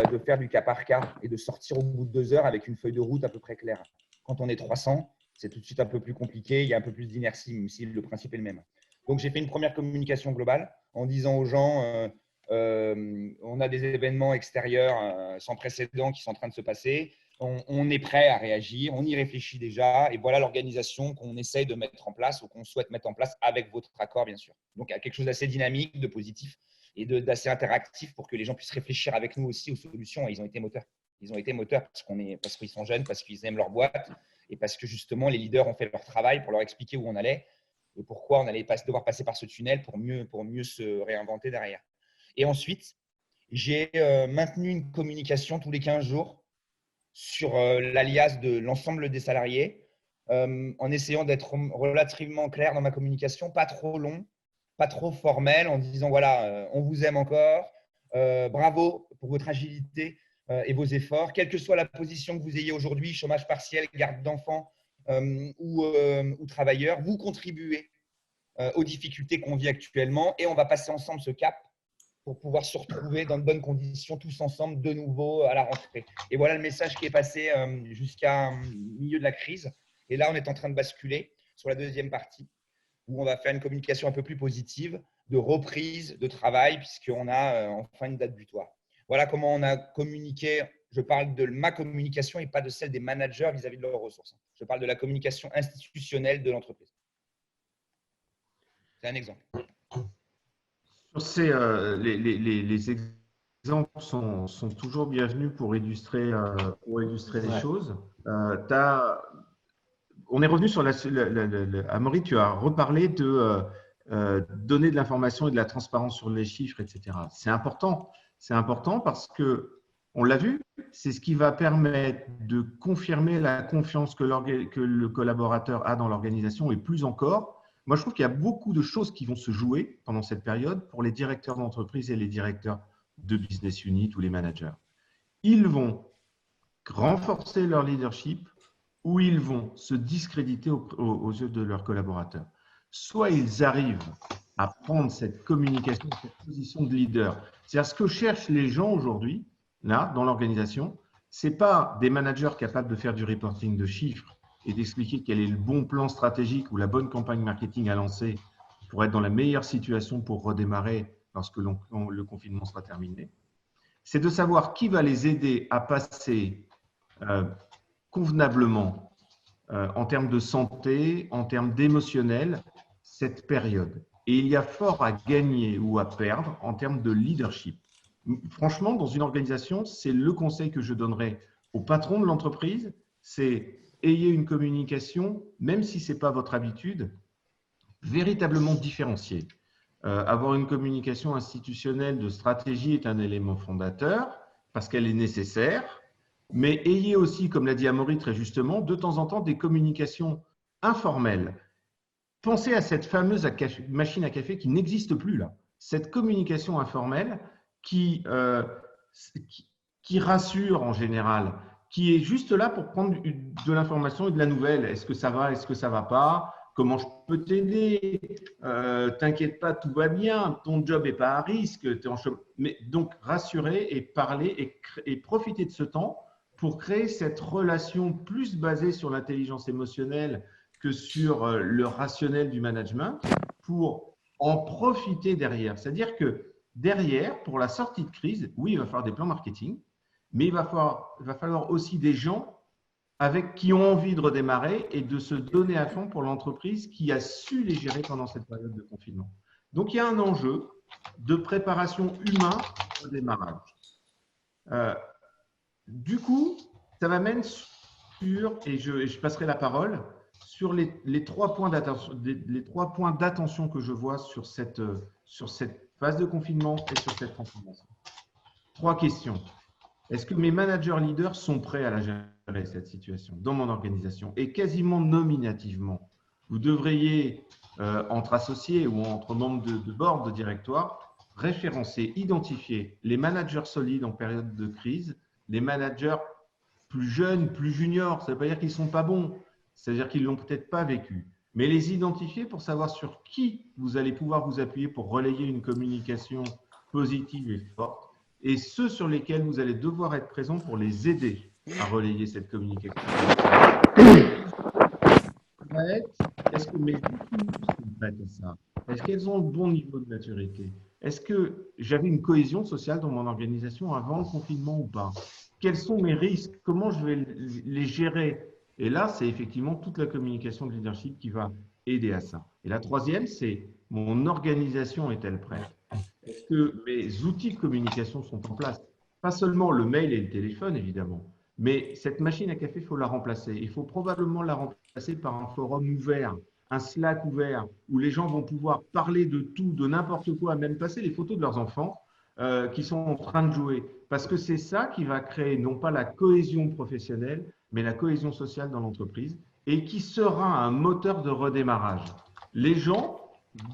et de faire du cas par cas et de sortir au bout de 2 heures avec une feuille de route à peu près claire. Quand on est 300, c'est tout de suite un peu plus compliqué, il y a un peu plus d'inertie, même si le principe est le même. Donc, j'ai fait une première communication globale en disant aux gens on a des événements extérieurs sans précédent qui sont en train de se passer. On est prêt à réagir, on y réfléchit déjà, et voilà l'organisation qu'on essaye de mettre en place ou qu'on souhaite mettre en place avec votre accord, bien sûr. Donc, il y a quelque chose d'assez dynamique, de positif et d'assez interactif pour que les gens puissent réfléchir avec nous aussi aux solutions. Et ils ont été moteurs. Ils ont été moteurs parce qu'ils sont jeunes, parce qu'ils aiment leur boîte et parce que justement, les leaders ont fait leur travail pour leur expliquer où on allait et pourquoi on allait devoir passer par ce tunnel pour mieux se réinventer derrière. Et ensuite, j'ai maintenu une communication tous les 15 jours sur l'alias de l'ensemble des salariés, en essayant d'être relativement clair dans ma communication, pas trop long, pas trop formel, en disant voilà, on vous aime encore, bravo pour votre agilité et vos efforts, quelle que soit la position que vous ayez aujourd'hui, chômage partiel, garde d'enfants ou travailleurs, vous contribuez aux difficultés qu'on vit actuellement et on va passer ensemble ce cap pour pouvoir se retrouver dans de bonnes conditions, tous ensemble, de nouveau à la rentrée. Et voilà le message qui est passé jusqu'à milieu de la crise. Et là, on est en train de basculer sur la deuxième partie, où on va faire une communication un peu plus positive, de reprise de travail, puisqu'on a enfin une date butoir. Voilà comment on a communiqué. Je parle de ma communication et pas de celle des managers vis-à-vis de leurs ressources. Je parle de la communication institutionnelle de l'entreprise. C'est un exemple. Les exemples sont toujours bienvenus pour illustrer les choses. On est revenu sur Amaury, tu as reparlé de donner de l'information et de la transparence sur les chiffres, etc. C'est important parce que, on l'a vu, c'est ce qui va permettre de confirmer la confiance que le collaborateur a dans l'organisation et plus encore. Moi, je trouve qu'il y a beaucoup de choses qui vont se jouer pendant cette période pour les directeurs d'entreprise et les directeurs de business unit ou les managers. Ils vont renforcer leur leadership ou ils vont se discréditer aux yeux de leurs collaborateurs. Soit ils arrivent à prendre cette communication, cette position de leader. C'est-à-dire ce que cherchent les gens aujourd'hui, là, dans l'organisation, ce n'est pas des managers capables de faire du reporting de chiffres et d'expliquer quel est le bon plan stratégique ou la bonne campagne marketing à lancer pour être dans la meilleure situation pour redémarrer lorsque le confinement sera terminé. C'est de savoir qui va les aider à passer convenablement en termes de santé, en termes d'émotionnel, cette période. Et il y a fort à gagner ou à perdre en termes de leadership. Franchement, dans une organisation, c'est le conseil que je donnerais au patron de l'entreprise, c'est ayez une communication, même si ce n'est pas votre habitude, véritablement différenciée. Avoir une communication institutionnelle de stratégie est un élément fondateur parce qu'elle est nécessaire, mais ayez aussi, comme l'a dit Amaury très justement, de temps en temps des communications informelles. Pensez à cette fameuse machine à café qui n'existe plus là. Cette communication informelle qui rassure en général, qui est juste là pour prendre de l'information et de la nouvelle. Est-ce que ça va, est-ce que ça ne va pas? Comment je peux t'aider? T'inquiète pas, tout va bien, ton job n'est pas à risque. Mais donc, rassurer et parler et profiter de ce temps pour créer cette relation plus basée sur l'intelligence émotionnelle que sur le rationnel du management pour en profiter derrière. C'est-à-dire que derrière, pour la sortie de crise, oui, il va falloir des plans marketing, mais il va falloir aussi des gens qui ont envie de redémarrer et de se donner à fond pour l'entreprise qui a su les gérer pendant cette période de confinement. Donc, il y a un enjeu de préparation humaine au démarrage. Du coup, ça m'amène sur, et je passerai la parole, sur les 3 points d'attention que je vois sur cette phase de confinement et sur cette transformation. 3 questions. Est-ce que mes managers leaders sont prêts à la gérer, cette situation, dans mon organisation? Et quasiment nominativement, vous devriez, entre associés ou entre membres de board, de directoire, référencer, identifier les managers solides en période de crise, les managers plus jeunes, plus juniors. Ça ne veut pas dire qu'ils ne sont pas bons, c'est-à-dire qu'ils ne l'ont peut-être pas vécu. Mais les identifier pour savoir sur qui vous allez pouvoir vous appuyer pour relayer une communication positive et forte, et ceux sur lesquels vous allez devoir être présent pour les aider à relayer cette communication. Est-ce que mes équipes sont prêtes à ça? Est-ce qu'elles ont le bon niveau de maturité? Est-ce que j'avais une cohésion sociale dans mon organisation avant le confinement ou pas? Quels sont mes risques? Comment je vais les gérer? Et là, c'est effectivement toute la communication de leadership qui va aider à ça. Et la troisième, c'est mon organisation est-elle prête? Est-ce que mes outils de communication sont en place? Pas seulement le mail et le téléphone, évidemment, mais cette machine à café, il faut la remplacer. Il faut probablement la remplacer par un forum ouvert, un Slack ouvert, où les gens vont pouvoir parler de tout, de n'importe quoi, même passer les photos de leurs enfants qui sont en train de jouer. Parce que c'est ça qui va créer non pas la cohésion professionnelle, mais la cohésion sociale dans l'entreprise et qui sera un moteur de redémarrage. Les gens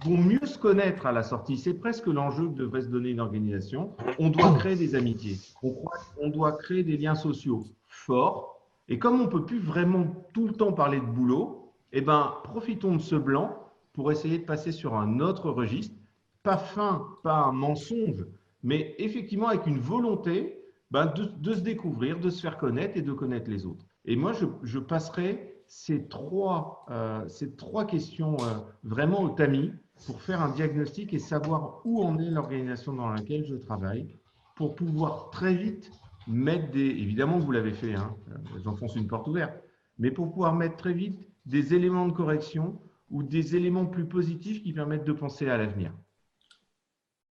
vont mieux se connaître à la sortie. C'est presque l'enjeu que devrait se donner une organisation. On doit créer des amitiés. On doit créer des liens sociaux forts. Et comme on ne peut plus vraiment tout le temps parler de boulot, eh ben, profitons de ce blanc pour essayer de passer sur un autre registre. Pas fin, pas un mensonge, mais effectivement avec une volonté de se découvrir, de se faire connaître et de connaître les autres. Et moi, je passerai ces trois questions vraiment au tamis pour faire un diagnostic et savoir où en est l'organisation dans laquelle je travaille pour pouvoir très vite mettre évidemment vous l'avez fait, hein, j'enfonce une porte ouverte, mais pour pouvoir mettre très vite des éléments de correction ou des éléments plus positifs qui permettent de penser à l'avenir.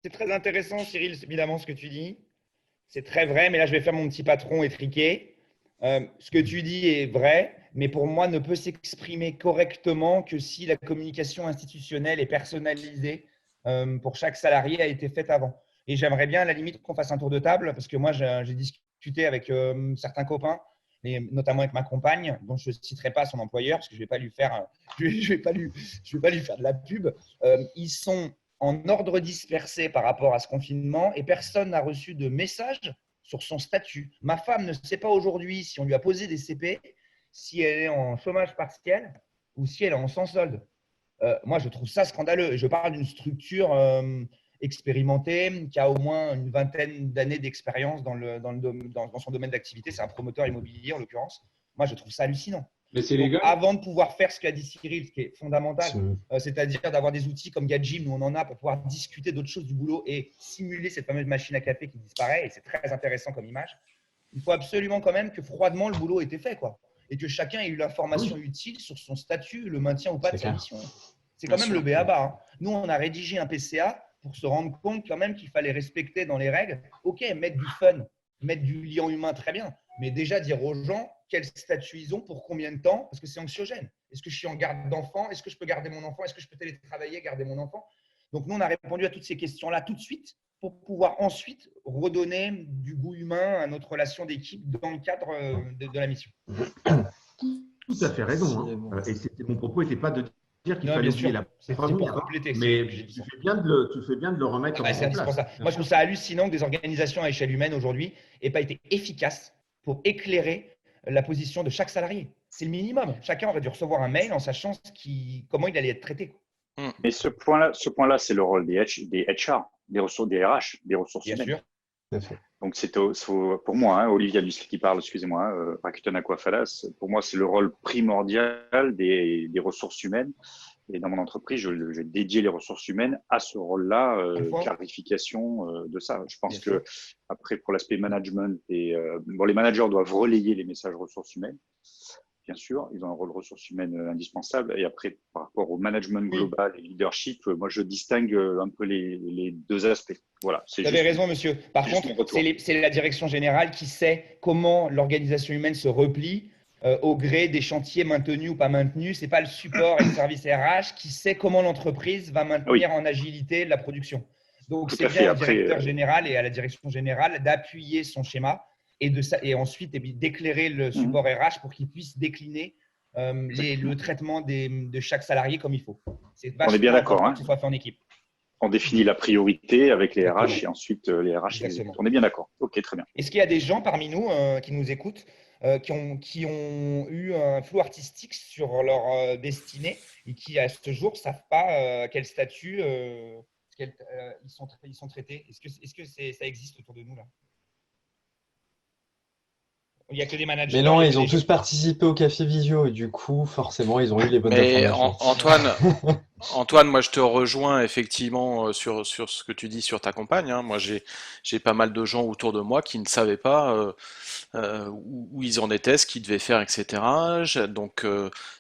C'est très intéressant, Cyril, évidemment, ce que tu dis. C'est très vrai, mais là, je vais faire mon petit patron étriqué. Ce que tu dis est vrai, mais pour moi, ne peut s'exprimer correctement que si la communication institutionnelle et personnalisée pour chaque salarié a été faite avant. Et j'aimerais bien, à la limite, qu'on fasse un tour de table, parce que moi, j'ai discuté avec certains copains, et notamment avec ma compagne, dont je ne citerai pas son employeur, parce que je ne vais pas lui faire, je vais pas lui faire de la pub. Ils sont en ordre dispersé par rapport à ce confinement et personne n'a reçu de message sur son statut. Ma femme ne sait pas aujourd'hui si on lui a posé des CP, si elle est en chômage partiel ou si elle est en sans solde. Moi, je trouve ça scandaleux. Je parle d'une structure expérimentée qui a au moins une vingtaine d'années d'expérience dans son domaine d'activité. C'est un promoteur immobilier en l'occurrence. Moi, je trouve ça hallucinant. Mais c'est légal. Avant de pouvoir faire ce qu'a dit Cyril, ce qui est fondamental, c'est-à-dire d'avoir des outils comme Gadgym, nous on en a pour pouvoir discuter d'autres choses du boulot et simuler cette fameuse machine à café qui disparaît, et c'est très intéressant comme image. Il faut absolument quand même que froidement le boulot ait été fait, quoi, et que chacun ait eu l'information utile sur son statut, le maintien ou pas de sa mission. C'est quand même le b.a.-ba. Hein. Nous, on a rédigé un PCA pour se rendre compte quand même qu'il fallait respecter dans les règles. Ok, mettre du fun, mettre du lien humain, très bien, mais déjà dire aux gens quel statut ils ont, pour combien de temps, parce que c'est anxiogène. Est-ce que je suis en garde d'enfant? Est-ce que je peux garder mon enfant? Est-ce que je peux télétravailler, garder mon enfant? Donc, nous, on a répondu à toutes ces questions-là tout de suite pour pouvoir ensuite redonner du goût humain à notre relation d'équipe dans le cadre de la mission. Tout à fait raison. Hein. Et mon propos n'était pas de dire qu'il fallait oublier la première, pour compléter, mais tu fais bien de le remettre en place. Moi, je trouve ça hallucinant que des organisations à échelle humaine aujourd'hui n'aient pas été efficaces pour éclairer la position de chaque salarié. C'est le minimum. Chacun aurait dû recevoir un mail en sachant comment il allait être traité. Mais ce point-là, c'est le rôle des HR, des ressources, des RH, des ressources humaines. Bien sûr. Donc, pour moi, hein, Olivier Lucie qui parle, excusez-moi, Rakuten Aquafalas, pour moi, c'est le rôle primordial des ressources humaines. Et dans mon entreprise, je dédié les ressources humaines à ce rôle-là, clarification de ça. Je pense que après, pour l'aspect management, les managers doivent relayer les messages ressources humaines. Bien sûr, ils ont un rôle ressources humaines indispensable. Et après, par rapport au management global et leadership, moi, je distingue un peu les deux aspects. Voilà. Vous avez raison, monsieur. Par contre, c'est la direction générale qui sait comment l'organisation humaine se replie au gré des chantiers maintenus ou pas maintenus. Ce n'est pas le support et le service RH qui sait comment l'entreprise va maintenir en agilité la production. Donc, c'est bien au directeur général et à la direction générale d'appuyer son schéma et ensuite d'éclairer le support RH pour qu'il puisse décliner le traitement de chaque salarié comme il faut. On est bien d'accord. Que ce soit fait en équipe. On définit la priorité avec les RH et ensuite les RH. On est bien d'accord. Ok, très bien. Est-ce qu'il y a des gens parmi nous qui nous écoutent qui ont eu un flou artistique sur leur destinée et qui, à ce jour, ne savent pas quel statut ils sont traités? Est-ce que ça existe autour de nous là? Il n'y a que des managers. Mais non, ils ont tous participé au Café Visio et du coup, forcément, ils ont eu les bonnes informations. Antoine, moi je te rejoins effectivement sur ce que tu dis sur ta compagne. Moi j'ai pas mal de gens autour de moi qui ne savaient pas où ils en étaient, ce qu'ils devaient faire, etc. Donc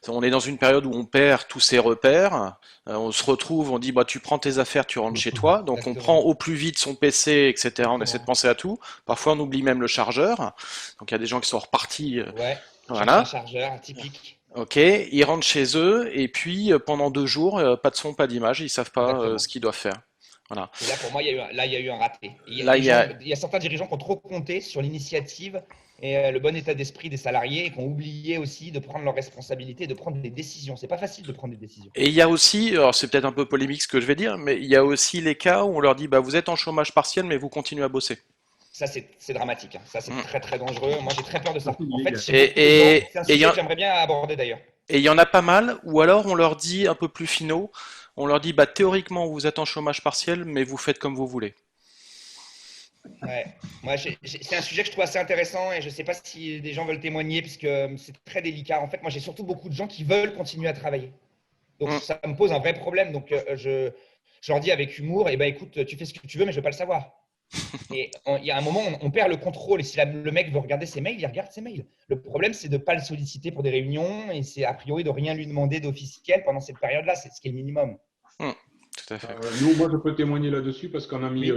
on est dans une période où on perd tous ses repères. On se retrouve, on dit bah tu prends tes affaires, tu rentres chez toi. Donc Exactement. on prend au plus vite son PC, etc. On essaie de penser à tout. Parfois on oublie même le chargeur. Donc il y a des gens qui sont repartis. Voilà. Un chargeur typique. Ok, ils rentrent chez eux et puis pendant 2 jours, pas de son, pas d'image, ils savent pas ce qu'ils doivent faire. Voilà. Et là, pour moi, il y a eu un raté. Il y a certains dirigeants qui ont trop compté sur l'initiative et le bon état d'esprit des salariés et qui ont oublié aussi de prendre leurs responsabilités, de prendre des décisions. C'est pas facile de prendre des décisions. Et il y a aussi, alors c'est peut-être un peu polémique ce que je vais dire, mais il y a aussi les cas où on leur dit bah vous êtes en chômage partiel mais vous continuez à bosser. Ça, c'est dramatique. Ça, c'est très, très dangereux. Moi, j'ai très peur de ça. En fait, c'est un sujet que j'aimerais bien aborder d'ailleurs. Et il y en a pas mal, ou alors on leur dit un peu plus finaux, on leur dit bah théoriquement vous êtes en chômage partiel, mais vous faites comme vous voulez. Ouais. Moi, c'est un sujet que je trouve assez intéressant et je ne sais pas si des gens veulent témoigner puisque c'est très délicat. En fait, moi, j'ai surtout beaucoup de gens qui veulent continuer à travailler. Donc, ça me pose un vrai problème. Donc, je leur dis avec humour, écoute, tu fais ce que tu veux, mais je ne veux pas le savoir. Et il y a un moment, on perd le contrôle. Et si le mec veut regarder ses mails, il regarde ses mails. Le problème, c'est de ne pas le solliciter pour des réunions et c'est a priori de rien lui demander d'officiel pendant cette période-là. C'est ce qui est le minimum. Tout à fait. Moi, je peux témoigner là-dessus parce qu'on a mis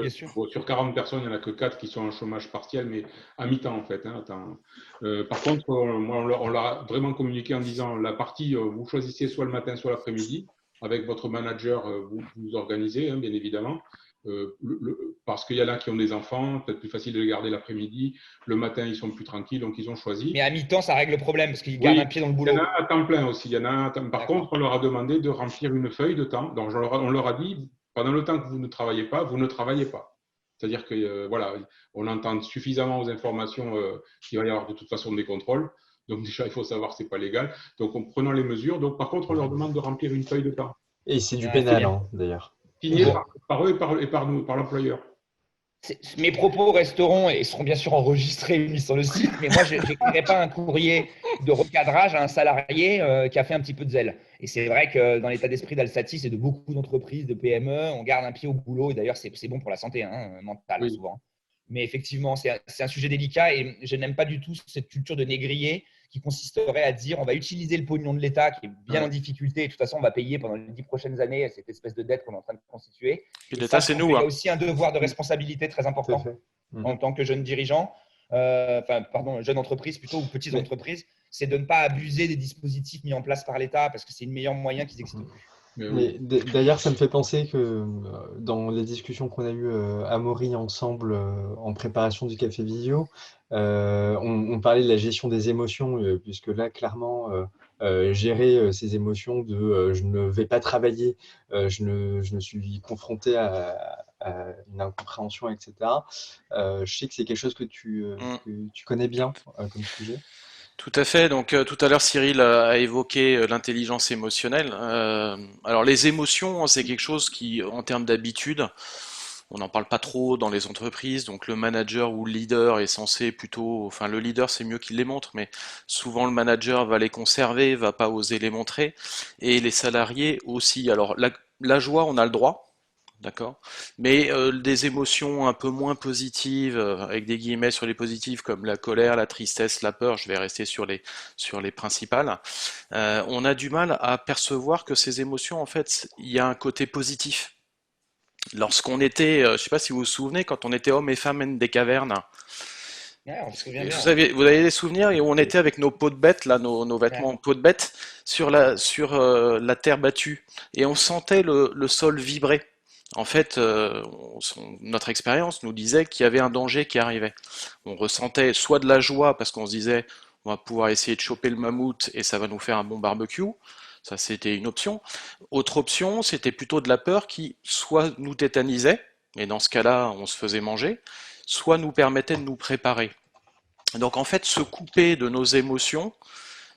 sur 40 personnes, il n'y en a que 4 qui sont en chômage partiel, mais à mi-temps en fait. Par contre, on leur a vraiment communiqué en disant la partie, vous choisissez soit le matin, soit l'après-midi. Avec votre manager, vous organisez, bien évidemment. Parce qu'il y en a qui ont des enfants, peut-être plus facile de les garder l'après-midi. Le matin, ils sont plus tranquilles, donc ils ont choisi. Mais à mi-temps, ça règle le problème parce qu'ils gardent un pied dans le boulot. Il y en a à temps plein aussi. Par contre, on leur a demandé de remplir une feuille de temps. Donc, on leur a dit, pendant le temps que vous ne travaillez pas, vous ne travaillez pas. C'est-à-dire que voilà, on entend suffisamment aux informations qu'il va y avoir de toute façon des contrôles. Donc déjà, il faut savoir que ce n'est pas légal. Donc, en prenant les mesures. Donc, par contre, on leur demande de remplir une feuille de temps. Et c'est du pénal, d'ailleurs. Signé par eux et par nous, par l'employeur. Mes propos resteront et seront bien sûr enregistrés et mis sur le site, mais moi, je n'écrirai pas un courrier de recadrage à un salarié qui a fait un petit peu de zèle. Et c'est vrai que dans l'état d'esprit d'Alsatis et de beaucoup d'entreprises, de PME, on garde un pied au boulot. Et d'ailleurs, c'est bon pour la santé mentale, souvent. Mais effectivement, c'est un sujet délicat et je n'aime pas du tout cette culture de négrier qui consisterait à dire on va utiliser le pognon de l'État qui est bien en difficulté et de toute façon, on va payer pendant les 10 prochaines années cette espèce de dette qu'on est en train de constituer. Et l'État, c'est nous. Il y a aussi un devoir de responsabilité très important en tant que jeune dirigeant, jeune entreprise plutôt ou petite entreprise, c'est de ne pas abuser des dispositifs mis en place par l'État parce que c'est le meilleur moyen qu'ils existent. D'ailleurs, ça me fait penser que dans les discussions qu'on a eues à Maury ensemble en préparation du Café Visio, on parlait de la gestion des émotions, puisque là, clairement, gérer ces émotions de je ne vais pas travailler, je me suis confronté à une incompréhension, etc. Je sais que c'est quelque chose que tu connais bien comme sujet. Tout à fait. Donc tout à l'heure, Cyril a évoqué l'intelligence émotionnelle. Alors les émotions, c'est quelque chose qui, en termes d'habitude, on n'en parle pas trop dans les entreprises. Donc le manager ou le leader est censé plutôt, enfin le leader c'est mieux qu'il les montre, mais souvent le manager va les conserver, va pas oser les montrer, et les salariés aussi. Alors la joie, on a le droit. D'accord. Mais des émotions un peu moins positives, avec des guillemets sur les positives, comme la colère, la tristesse, la peur, je vais rester sur les principales, on a du mal à percevoir que ces émotions, en fait, il y a un côté positif. Lorsqu'on était, je ne sais pas si vous vous souvenez, quand on était hommes et femmes des cavernes, Ouais, on se souvient bien. Vous avez des souvenirs et où on était avec nos peaux de bête, là, nos vêtements en peau de bête, sur la terre battue. Et on sentait le sol vibrer. En fait, notre expérience nous disait qu'il y avait un danger qui arrivait. On ressentait soit de la joie parce qu'on se disait on va pouvoir essayer de choper le mammouth et ça va nous faire un bon barbecue. Ça, c'était une option. Autre option, c'était plutôt de la peur qui soit nous tétanisait, et dans ce cas-là, on se faisait manger, soit nous permettait de nous préparer. Donc en fait, se couper de nos émotions,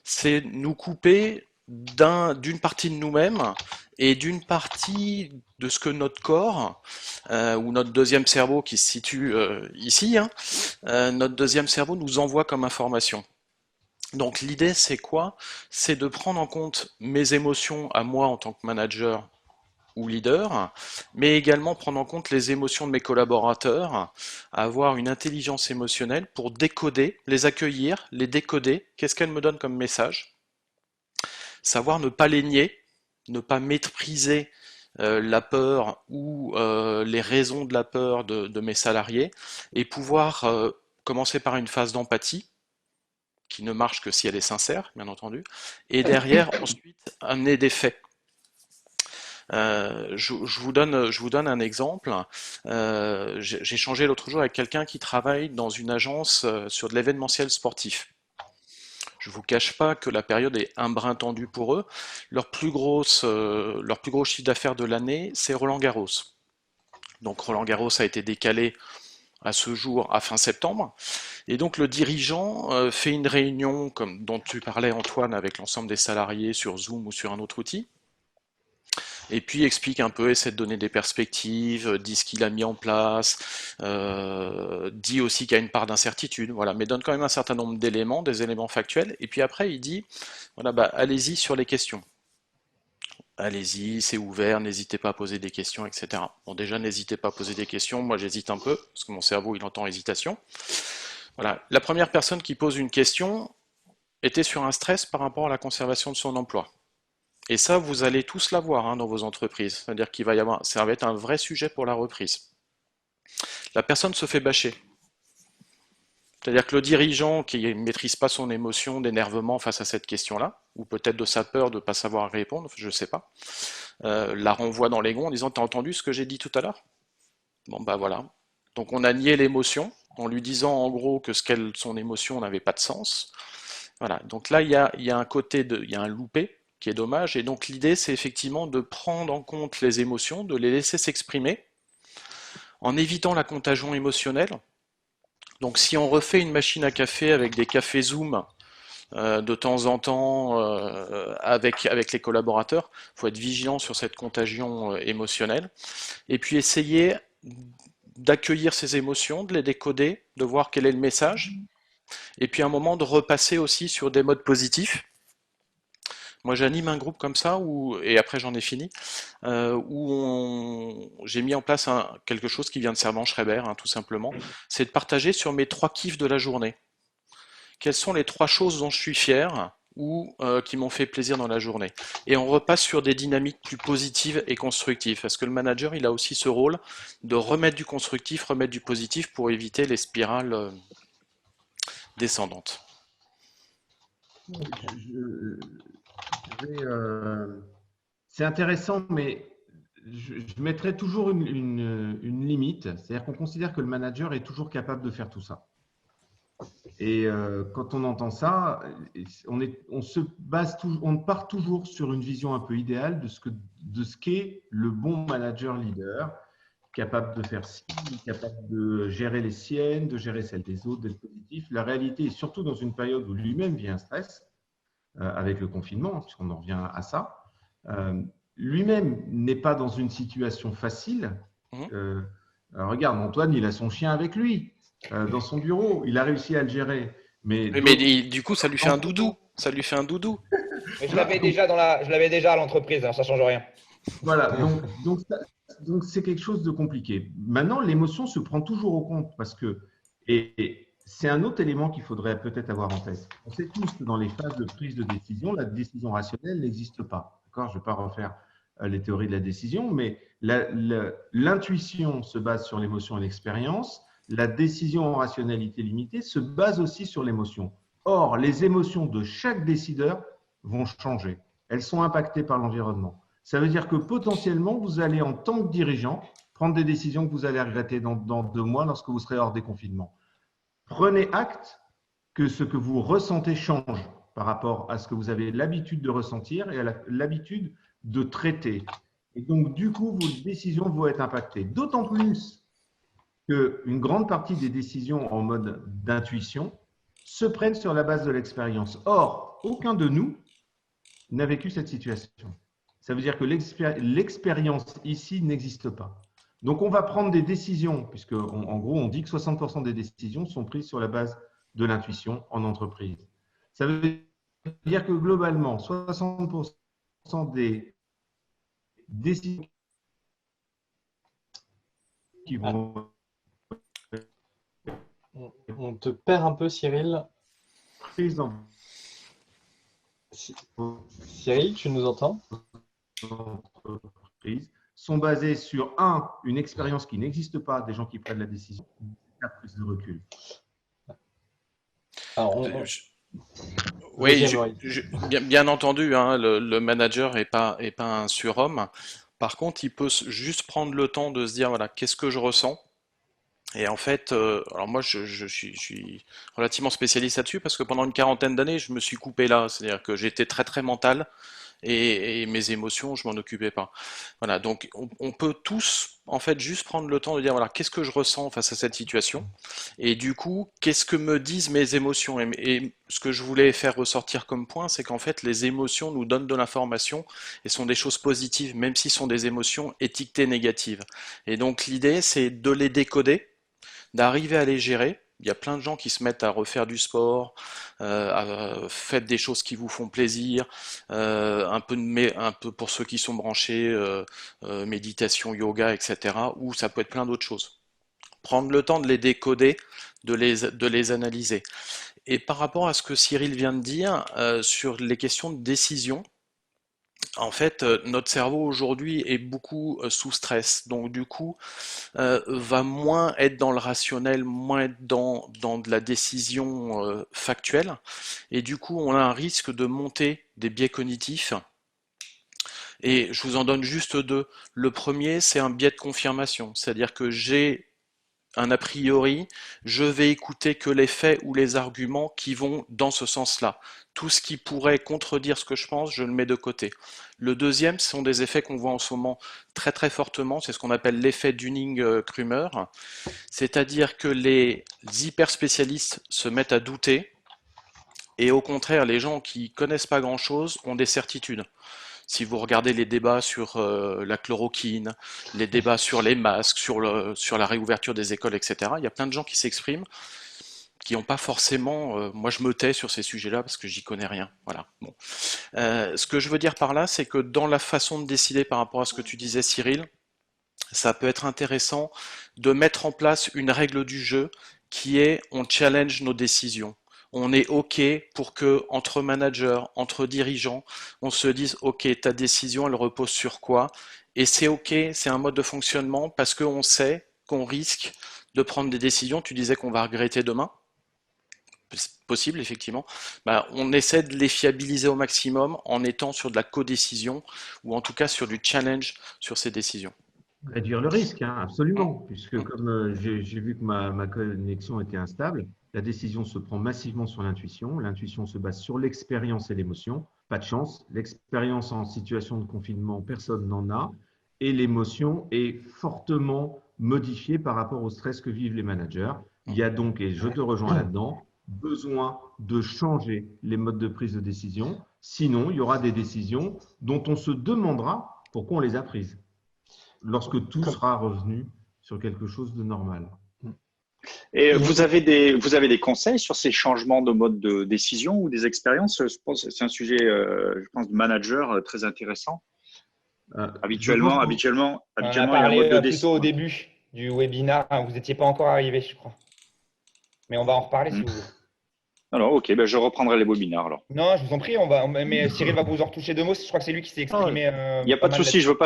c'est nous couper d'une partie de nous-mêmes et d'une partie de ce que notre corps, ou notre deuxième cerveau qui se situe ici, notre deuxième cerveau nous envoie comme information. Donc l'idée c'est quoi? C'est de prendre en compte mes émotions à moi en tant que manager ou leader, mais également prendre en compte les émotions de mes collaborateurs, avoir une intelligence émotionnelle pour décoder, les accueillir, les décoder, qu'est-ce qu'elles me donnent comme message, savoir ne pas les nier, ne pas mépriser la peur ou les raisons de la peur de mes salariés, et pouvoir commencer par une phase d'empathie, qui ne marche que si elle est sincère, bien entendu, et derrière, ensuite, amener des faits. Je vous donne un exemple. J'ai échangé l'autre jour avec quelqu'un qui travaille dans une agence sur de l'événementiel sportif. Je ne vous cache pas que la période est un brin tendue pour eux. Leur plus gros chiffre d'affaires de l'année, c'est Roland-Garros. Donc Roland-Garros a été décalé à ce jour à fin septembre. Et donc le dirigeant fait une réunion, comme dont tu parlais Antoine, avec l'ensemble des salariés sur Zoom ou sur un autre outil. Et puis explique un peu, essaie de donner des perspectives, dit ce qu'il a mis en place, dit aussi qu'il y a une part d'incertitude, voilà, mais donne quand même un certain nombre d'éléments, des éléments factuels. Et puis après, il dit, voilà, bah, allez-y sur les questions. Allez-y, c'est ouvert, n'hésitez pas à poser des questions, etc. Bon, déjà, n'hésitez pas à poser des questions. Moi, j'hésite un peu, parce que mon cerveau, il entend hésitation. Voilà. La première personne qui pose une question était sur un stress par rapport à la conservation de son emploi. Et ça, vous allez tous l'avoir dans vos entreprises. C'est-à-dire qu'il va y avoir, ça va être un vrai sujet pour la reprise. La personne se fait bâcher. C'est-à-dire que le dirigeant qui ne maîtrise pas son émotion d'énervement face à cette question-là, ou peut-être de sa peur de ne pas savoir répondre, je ne sais pas, la renvoie dans les gonds en disant « T'as entendu ce que j'ai dit tout à l'heure ?» Bon, bah voilà. Donc on a nié l'émotion en lui disant en gros que son émotion n'avait pas de sens. Voilà. Donc là, il y a un côté, il y a un loupé qui est dommage. Et donc l'idée, c'est effectivement de prendre en compte les émotions, de les laisser s'exprimer, en évitant la contagion émotionnelle. Donc si on refait une machine à café avec des cafés Zoom de temps en temps avec les collaborateurs, il faut être vigilant sur cette contagion émotionnelle. Et puis essayer d'accueillir ces émotions, de les décoder, de voir quel est le message. Et puis à un moment de repasser aussi sur des modes positifs. Moi, j'anime un groupe comme ça, et après j'en ai fini, où j'ai mis en place quelque chose qui vient de Servan-Schreiber, tout simplement. C'est de partager sur mes 3 kiffs de la journée. Quelles sont les 3 choses dont je suis fier ou qui m'ont fait plaisir dans la journée. Et on repasse sur des dynamiques plus positives et constructives, parce que le manager, il a aussi ce rôle de remettre du constructif, remettre du positif pour éviter les spirales descendantes. C'est intéressant, mais je mettrais toujours une limite. C'est-à-dire qu'on considère que le manager est toujours capable de faire tout ça. Et quand on entend ça, on part toujours sur une vision un peu idéale de ce qu'est le bon manager leader, capable de faire ci, capable de gérer les siennes, de gérer celles des autres, d'être positif. La réalité est surtout dans une période où lui-même vit un stress, avec le confinement, puisqu'on en revient à ça. Lui-même n'est pas dans une situation facile. Regarde, Antoine, il a son chien avec lui dans son bureau. Il a réussi à le gérer. Mais du coup, ça lui fait un doudou. Ça lui fait un doudou. Mais je l'avais déjà à l'entreprise, ça ne change rien. Voilà, donc c'est quelque chose de compliqué. Maintenant, l'émotion se prend toujours au compte parce que, et c'est un autre élément qu'il faudrait peut-être avoir en tête. On sait tous que dans les phases de prise de décision, la décision rationnelle n'existe pas. D'accord ? Je ne vais pas refaire les théories de la décision, mais l'intuition se base sur l'émotion et l'expérience. la décision en rationalité limitée se base aussi sur l'émotion. Or, les émotions de chaque décideur vont changer. Elles sont impactées par l'environnement. Ça veut dire que potentiellement, vous allez, en tant que dirigeant, prendre des décisions que vous allez regretter dans 2 mois lorsque vous serez hors des confinements. Prenez acte que ce que vous ressentez change par rapport à ce que vous avez l'habitude de ressentir et à l'habitude de traiter. Et donc, du coup, vos décisions vont être impactées. D'autant plus qu'une grande partie des décisions en mode d'intuition se prennent sur la base de l'expérience. Or, aucun de nous n'a vécu cette situation. Ça veut dire que l'expérience ici n'existe pas. Donc, on va prendre des décisions, puisque en gros, on dit que 60% des décisions sont prises sur la base de l'intuition en entreprise. Ça veut dire que globalement, 60% des décisions qui vont… On te perd un peu, Cyril. prises en Cyril, tu nous entends? entreprise sont basées sur une expérience qui n'existe pas des gens qui prennent la décision, la prise de recul. Alors, Oui, bien entendu, hein, le manager n'est pas un surhomme. Par contre, il peut juste prendre le temps de se dire, voilà, qu'est-ce que je ressens? Et en fait, alors moi, je suis relativement spécialiste là-dessus parce que pendant une quarantaine d'années, je me suis coupé là. C'est-à-dire que j'étais très très mental et mes émotions, je m'en occupais pas. Voilà, donc on peut tous en fait juste prendre le temps de dire voilà, qu'est-ce que je ressens face à cette situation et du coup, qu'est-ce que me disent mes émotions et ce que je voulais faire ressortir comme point, c'est qu'en fait, les émotions nous donnent de l'information et sont des choses positives, même si ce sont des émotions étiquetées négatives. Et donc l'idée, c'est de les décoder, d'arriver à les gérer. Il y a plein de gens qui se mettent à refaire du sport, faites des choses qui vous font plaisir, un peu pour ceux qui sont branchés, méditation, yoga, etc. Ou ça peut être plein d'autres choses. Prendre le temps de les décoder, de les analyser. Et par rapport à ce que Cyril vient de dire sur les questions de décision, en fait, notre cerveau aujourd'hui est beaucoup sous stress, donc du coup, va moins être dans le rationnel, moins être dans de la décision factuelle, et du coup, on a un risque de monter des biais cognitifs. Et je vous en donne juste 2. Le premier, c'est un biais de confirmation, c'est-à-dire que j'ai un a priori, je vais écouter que les faits ou les arguments qui vont dans ce sens-là. Tout ce qui pourrait contredire ce que je pense, je le mets de côté. Le deuxième, ce sont des effets qu'on voit en ce moment très très fortement, c'est ce qu'on appelle l'effet Dunning-Kruger, c'est-à-dire que les hyper spécialistes se mettent à douter, et au contraire, les gens qui connaissent pas grand-chose ont des certitudes. Si vous regardez les débats sur la chloroquine, les débats sur les masques, sur la réouverture des écoles, etc., il y a plein de gens qui s'expriment, qui n'ont pas forcément… moi, je me tais sur ces sujets-là parce que j'y connais rien. Voilà. Bon. Ce que je veux dire par là, c'est que dans la façon de décider par rapport à ce que tu disais, Cyril, ça peut être intéressant de mettre en place une règle du jeu qui est on challenge nos décisions. On est OK pour que, entre managers, entre dirigeants, on se dise OK, ta décision, elle repose sur quoi? Et c'est OK, c'est un mode de fonctionnement parce qu'on sait qu'on risque de prendre des décisions. Tu disais qu'on va regretter demain. C'est possible, effectivement. Ben, on essaie de les fiabiliser au maximum en étant sur de la codécision ou en tout cas sur du challenge sur ces décisions. Réduire le risque, hein, absolument, puisque comme j'ai vu que ma connexion était instable, la décision se prend massivement sur l'intuition. L'intuition se base sur l'expérience et l'émotion. Pas de chance, l'expérience en situation de confinement, personne n'en a. Et l'émotion est fortement modifiée par rapport au stress que vivent les managers. Il y a donc, et je te rejoins là-dedans, besoin de changer les modes de prise de décision. Sinon, il y aura des décisions dont on se demandera pourquoi on les a prises lorsque tout sera revenu sur quelque chose de normal. Et vous avez des conseils sur ces changements de mode de décision ou des expériences? Je pense que c'est un sujet, je pense, de manager très intéressant. Habituellement, il y a un mode de décision. Plutôt au début du webinaire, vous n'étiez pas encore arrivé, je crois. Mais on va en reparler si vous voulez. Alors, ok, ben je reprendrai les webinaires alors. Non, je vous en prie, mais Cyril va vous en retoucher 2 mots. Je crois que c'est lui qui s'est exprimé. Il n'y a pas de souci, je veux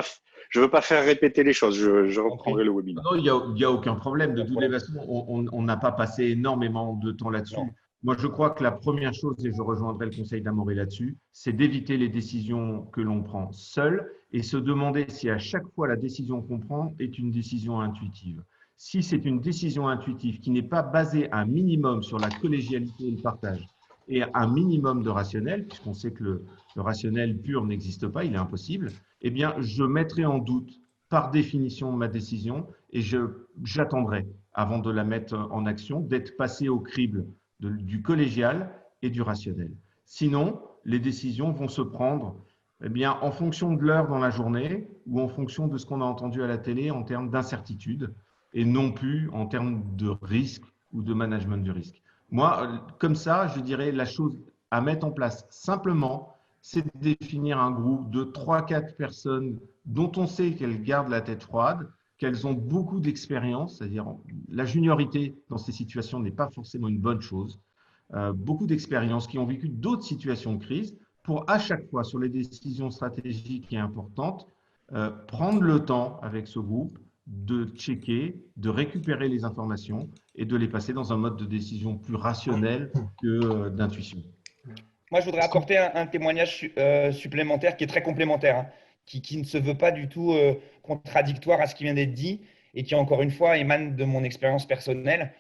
je veux pas faire répéter les choses. Je reprendrai le webinaire. Non, il y a aucun problème. De toutes les façons, on n'a pas passé énormément de temps là-dessus. Non. Moi, je crois que la première chose, et je rejoindrai le conseil d'Amaury là-dessus, c'est d'éviter les décisions que l'on prend seul et se demander si à chaque fois la décision qu'on prend est une décision intuitive. Si c'est une décision intuitive qui n'est pas basée un minimum sur la collégialité et le partage et un minimum de rationnel, puisqu'on sait que le rationnel pur n'existe pas, il est impossible, eh bien, je mettrai en doute par définition ma décision et j'attendrai avant de la mettre en action, d'être passé au crible du collégial et du rationnel. Sinon, les décisions vont se prendre eh bien, en fonction de l'heure dans la journée ou en fonction de ce qu'on a entendu à la télé en termes d'incertitude et non plus en termes de risque ou de management du risque. Moi, comme ça, je dirais la chose à mettre en place simplement, c'est de définir un groupe de 3-4 personnes dont on sait qu'elles gardent la tête froide, qu'elles ont beaucoup d'expérience, c'est-à-dire la juniorité dans ces situations n'est pas forcément une bonne chose, beaucoup d'expérience, qui ont vécu d'autres situations de crise, pour à chaque fois sur les décisions stratégiques et importantes, prendre le temps avec ce groupe de checker, de récupérer les informations et de les passer dans un mode de décision plus rationnel que d'intuition. Moi, je voudrais apporter un témoignage supplémentaire qui est très complémentaire, hein, qui ne se veut pas du tout contradictoire à ce qui vient d'être dit et qui, encore une fois, émane de mon expérience personnelle.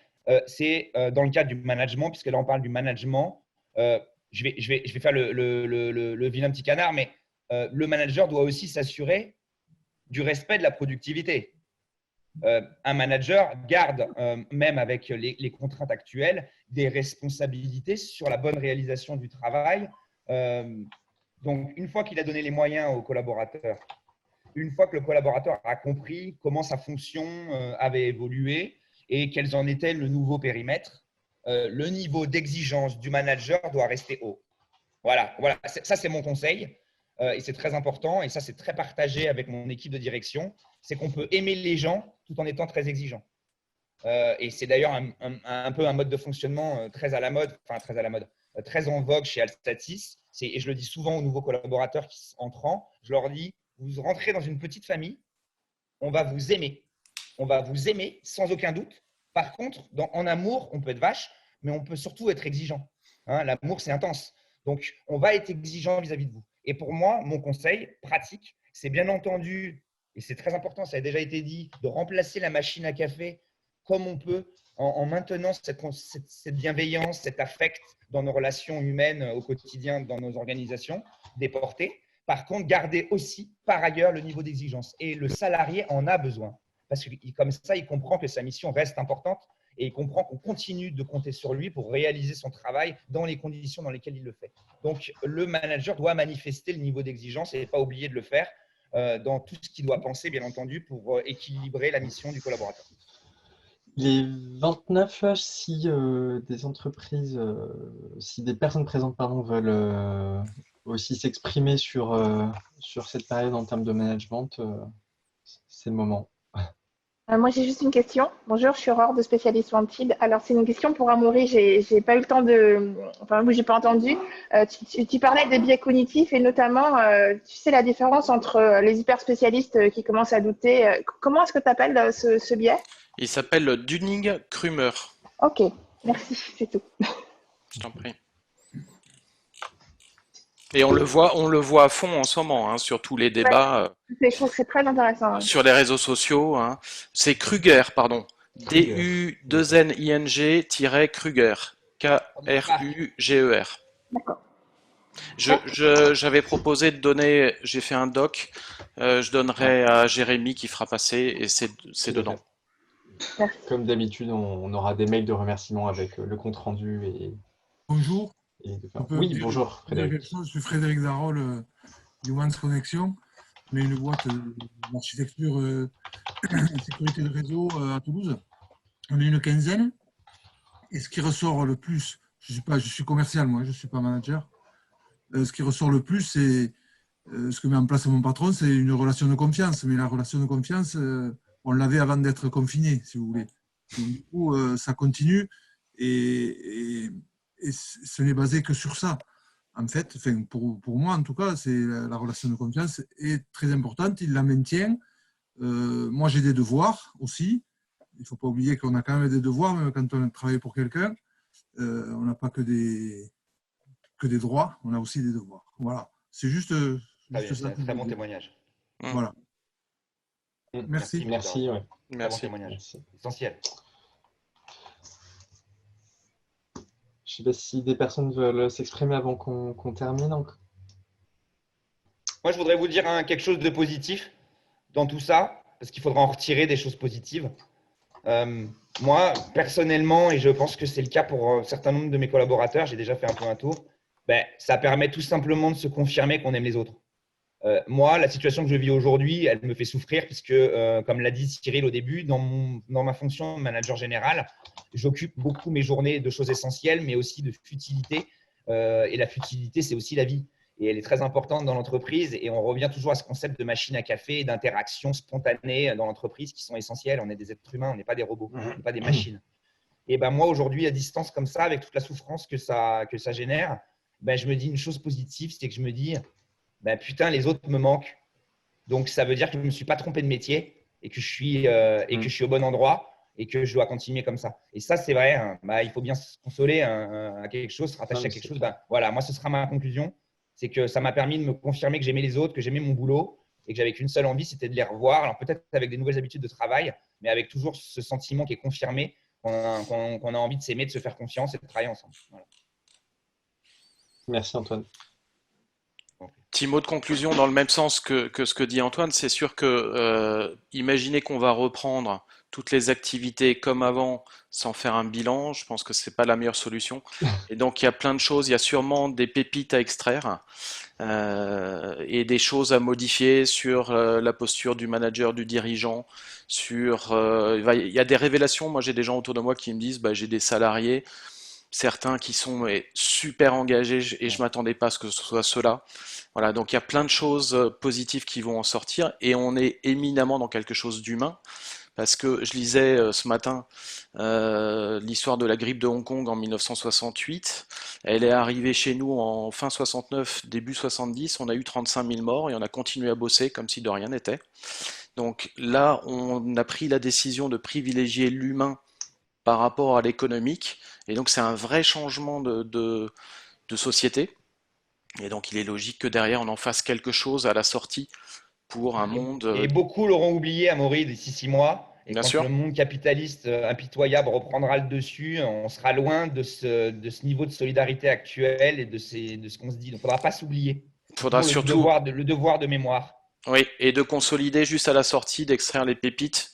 C'est dans le cadre du management, puisque là, on parle du management. Je vais faire le vilain petit canard, mais le manager doit aussi s'assurer du respect de la productivité. Un manager garde, même avec les contraintes actuelles, des responsabilités sur la bonne réalisation du travail. Donc, une fois qu'il a donné les moyens au collaborateur, une fois que le collaborateur a compris comment sa fonction avait évolué et quels en étaient le nouveau périmètre, le niveau d'exigence du manager doit rester haut. Voilà. Ça, c'est mon conseil. Et c'est très important. Et ça, c'est très partagé avec mon équipe de direction. C'est qu'on peut aimer les gens tout en étant très exigeant. Et c'est d'ailleurs un peu un mode de fonctionnement très à la mode, très en vogue chez Alstatis. Et je le dis souvent aux nouveaux collaborateurs qui sont entrants, je leur dis, vous rentrez dans une petite famille, on va vous aimer. On va vous aimer sans aucun doute. Par contre, en amour, on peut être vache, mais on peut surtout être exigeant. Hein, l'amour, c'est intense. Donc, on va être exigeant vis-à-vis de vous. Et pour moi, mon conseil pratique, c'est bien entendu, et c'est très important, ça a déjà été dit, de remplacer la machine à café comme on peut en maintenant cette bienveillance, cet affect dans nos relations humaines au quotidien, dans nos organisations, déportées. Par contre, garder aussi, par ailleurs, le niveau d'exigence. Et le salarié en a besoin. Parce que comme ça, il comprend que sa mission reste importante et il comprend qu'on continue de compter sur lui pour réaliser son travail dans les conditions dans lesquelles il le fait. Donc, le manager doit manifester le niveau d'exigence et pas oublier de le faire dans tout ce qu'il doit penser, bien entendu, pour équilibrer la mission du collaborateur. Les 29, si des entreprises, si des personnes présentes veulent aussi s'exprimer sur cette période en termes de management, c'est le moment. Moi, j'ai juste une question. Bonjour, je suis Aurore de Spécialiste Wanted. Alors, c'est une question pour Amaury. J'ai pas eu le temps de… Enfin, vous, j'ai pas entendu. Tu parlais des biais cognitifs et notamment, tu sais, la différence entre les hyperspécialistes qui commencent à douter. Comment est-ce que tu appelles ce biais? Il s'appelle Dunning-Kruger. Ok, merci, c'est tout. Je t'en prie. Et on le voit à fond en ce moment, hein, sur tous les débats. Je trouve que c'est très intéressant. Sur les réseaux sociaux. Hein. C'est Kruger, pardon. D-U-2-N-I-N-G-Kruger. K-R-U-G-E-R. D'accord. J'avais proposé de donner, j'ai fait un doc, je donnerai à Jérémy qui fera passer et c'est dedans. Merci. Comme d'habitude, on aura des mails de remerciements avec le compte-rendu. Bonjour. Oui, bonjour Frédéric. Je suis Frédéric Darol du Once Connection. On est une boîte d'architecture et sécurité de réseau à Toulouse. On est une quinzaine. Et ce qui ressort le plus, je suis commercial, moi, je ne suis pas manager. Ce qui ressort le plus, c'est ce que met en place mon patron, c'est une relation de confiance. Mais la relation de confiance, on l'avait avant d'être confiné, si vous voulez. Donc, du coup, ça continue et ce n'est basé que sur ça. en fait, pour moi en tout cas, la relation de confiance est très importante. Il la maintient. Moi, j'ai des devoirs aussi. Il ne faut pas oublier qu'on a quand même des devoirs, même quand on travaille pour quelqu'un. On n'a pas que des droits, on a aussi des devoirs. Voilà. C'est juste ça. Très bon témoignage. Voilà. Merci. Merci. Ouais. Très bon témoignage. Merci. Essentiel. Je ne sais pas si des personnes veulent s'exprimer avant qu'on termine. Moi, je voudrais vous dire quelque chose de positif dans tout ça, parce qu'il faudra en retirer des choses positives. Moi, personnellement, et je pense que c'est le cas pour un certain nombre de mes collaborateurs, j'ai déjà fait un peu un tour, ça permet tout simplement de se confirmer qu'on aime les autres. Moi, la situation que je vis aujourd'hui, elle me fait souffrir puisque, comme l'a dit Cyril au début, dans ma fonction de manager général, j'occupe beaucoup mes journées de choses essentielles, mais aussi de futilité. Et la futilité, c'est aussi la vie. Et elle est très importante dans l'entreprise. Et on revient toujours à ce concept de machine à café et d'interaction spontanée dans l'entreprise qui sont essentielles. On est des êtres humains, on n'est pas des robots, on n'est pas des machines. Et moi, aujourd'hui, à distance comme ça, avec toute la souffrance que ça génère, je me dis une chose positive, c'est que je me dis putain, les autres me manquent. Donc, ça veut dire que je ne me suis pas trompé de métier et que je suis au bon endroit et que je dois continuer comme ça. Et ça, c'est vrai. Hein, il faut bien se consoler à quelque chose, se rattacher à quelque chose. Voilà, moi, ce sera ma conclusion. C'est que ça m'a permis de me confirmer que j'aimais les autres, que j'aimais mon boulot et que j'avais qu'une seule envie, c'était de les revoir. Alors, peut-être avec des nouvelles habitudes de travail, mais avec toujours ce sentiment qui est confirmé qu'on a envie de s'aimer, de se faire confiance et de travailler ensemble. Voilà. Merci, Antoine. Petit mot de conclusion dans le même sens que ce que dit Antoine, c'est sûr que imaginez qu'on va reprendre toutes les activités comme avant sans faire un bilan, je pense que c'est pas la meilleure solution. Et donc il y a plein de choses, il y a sûrement des pépites à extraire et des choses à modifier sur la posture du manager, du dirigeant, il y a des révélations. Moi j'ai des gens autour de moi qui me disent j'ai des salariés, certains qui sont super engagés et je m'attendais pas à ce que ce soit ceux-là. Voilà, donc il y a plein de choses positives qui vont en sortir et on est éminemment dans quelque chose d'humain parce que je lisais ce matin l'histoire de la grippe de Hong Kong en 1968. Elle est arrivée chez nous en fin 69, début 70. On a eu 35 000 morts et on a continué à bosser comme si de rien n'était. Donc là, on a pris la décision de privilégier l'humain par rapport à l'économique et donc c'est un vrai changement de société. Et donc, il est logique que derrière, on en fasse quelque chose à la sortie pour un monde. Et beaucoup l'auront oublié, Amaury, d'ici 6 mois. Et Bien quand sûr. le monde capitaliste impitoyable reprendra le dessus, on sera loin de ce niveau de solidarité actuel et de ce qu'on se dit. Donc, il ne faudra pas s'oublier. Il faudra surtout. Le devoir de mémoire. Oui, et de consolider juste à la sortie, d'extraire les pépites,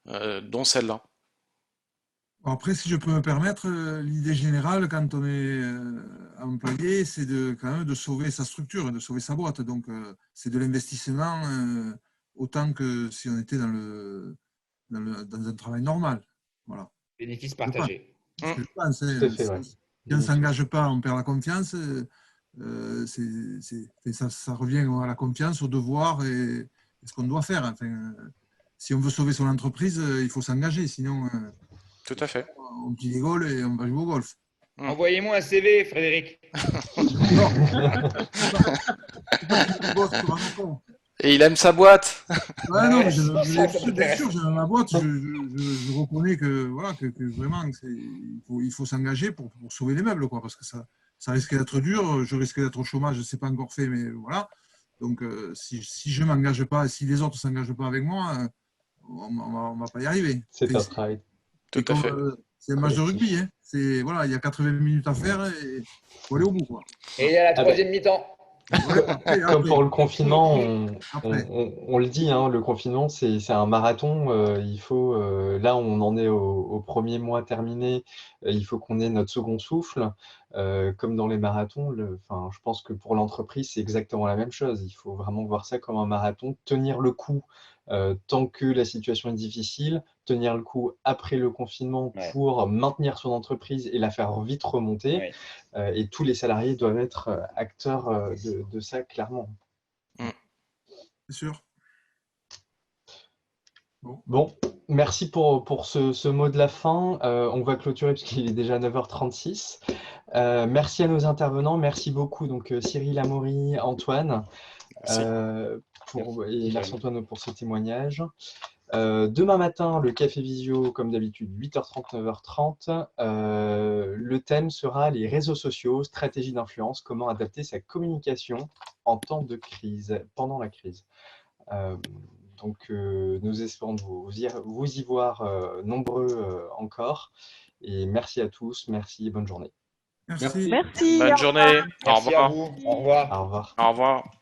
dont celle-là. Après, si je peux me permettre, l'idée générale, quand on est employé, c'est quand même de sauver sa structure, de sauver sa boîte. Donc, c'est de l'investissement autant que si on était dans un travail normal. Voilà. Bénéfice partagé. Je pense, si on ne s'engage pas, on perd la confiance. Ça revient à la confiance, au devoir et ce qu'on doit faire. Enfin, si on veut sauver son entreprise, il faut s'engager. Sinon, tout à fait. On plie les gaules et on va jouer au golf. Envoyez-moi un CV, Frédéric. Et il aime sa boîte. Ouais, non, bien sûr, j'aime ma boîte. Je reconnais que vraiment, il faut s'engager pour sauver les meubles, quoi, parce que ça risque d'être dur. Je risque d'être au chômage, je ne sais pas encore fait, mais voilà. Donc, si je ne m'engage pas, si les autres ne s'engagent pas avec moi, on ne va pas y arriver. C'est un travail. Tout à fait. C'est un match de rugby. Hein. Il y a 80 minutes à faire et il faut aller au bout. Quoi. Et il y a la troisième mi-temps. Comme pour le confinement, on le dit, hein, le confinement, c'est un marathon. Là, on en est au premier mois terminé. Il faut qu'on ait notre second souffle. Comme dans les marathons, je pense que pour l'entreprise, c'est exactement la même chose. Il faut vraiment voir ça comme un marathon, tenir le coup tant que la situation est difficile, tenir le coup après le confinement pour maintenir son entreprise et la faire vite remonter. Et tous les salariés doivent être acteurs de ça, clairement. C'est sûr. Bon, merci pour ce mot de la fin. On va clôturer parce qu'il est déjà 9h36. Merci à nos intervenants. Merci beaucoup, donc Cyril, Amaury, Antoine, et merci Antoine pour ce témoignage. Demain matin, le Café Visio, comme d'habitude, 8h30, 9h30. Le thème sera les réseaux sociaux, stratégie d'influence, comment adapter sa communication en temps de crise, pendant la crise. Donc, nous espérons vous y voir nombreux encore. Et merci à tous, merci et bonne journée. Merci. Merci. Bonne journée. Au Merci à revoir. vous. Au revoir. Au revoir. Au revoir.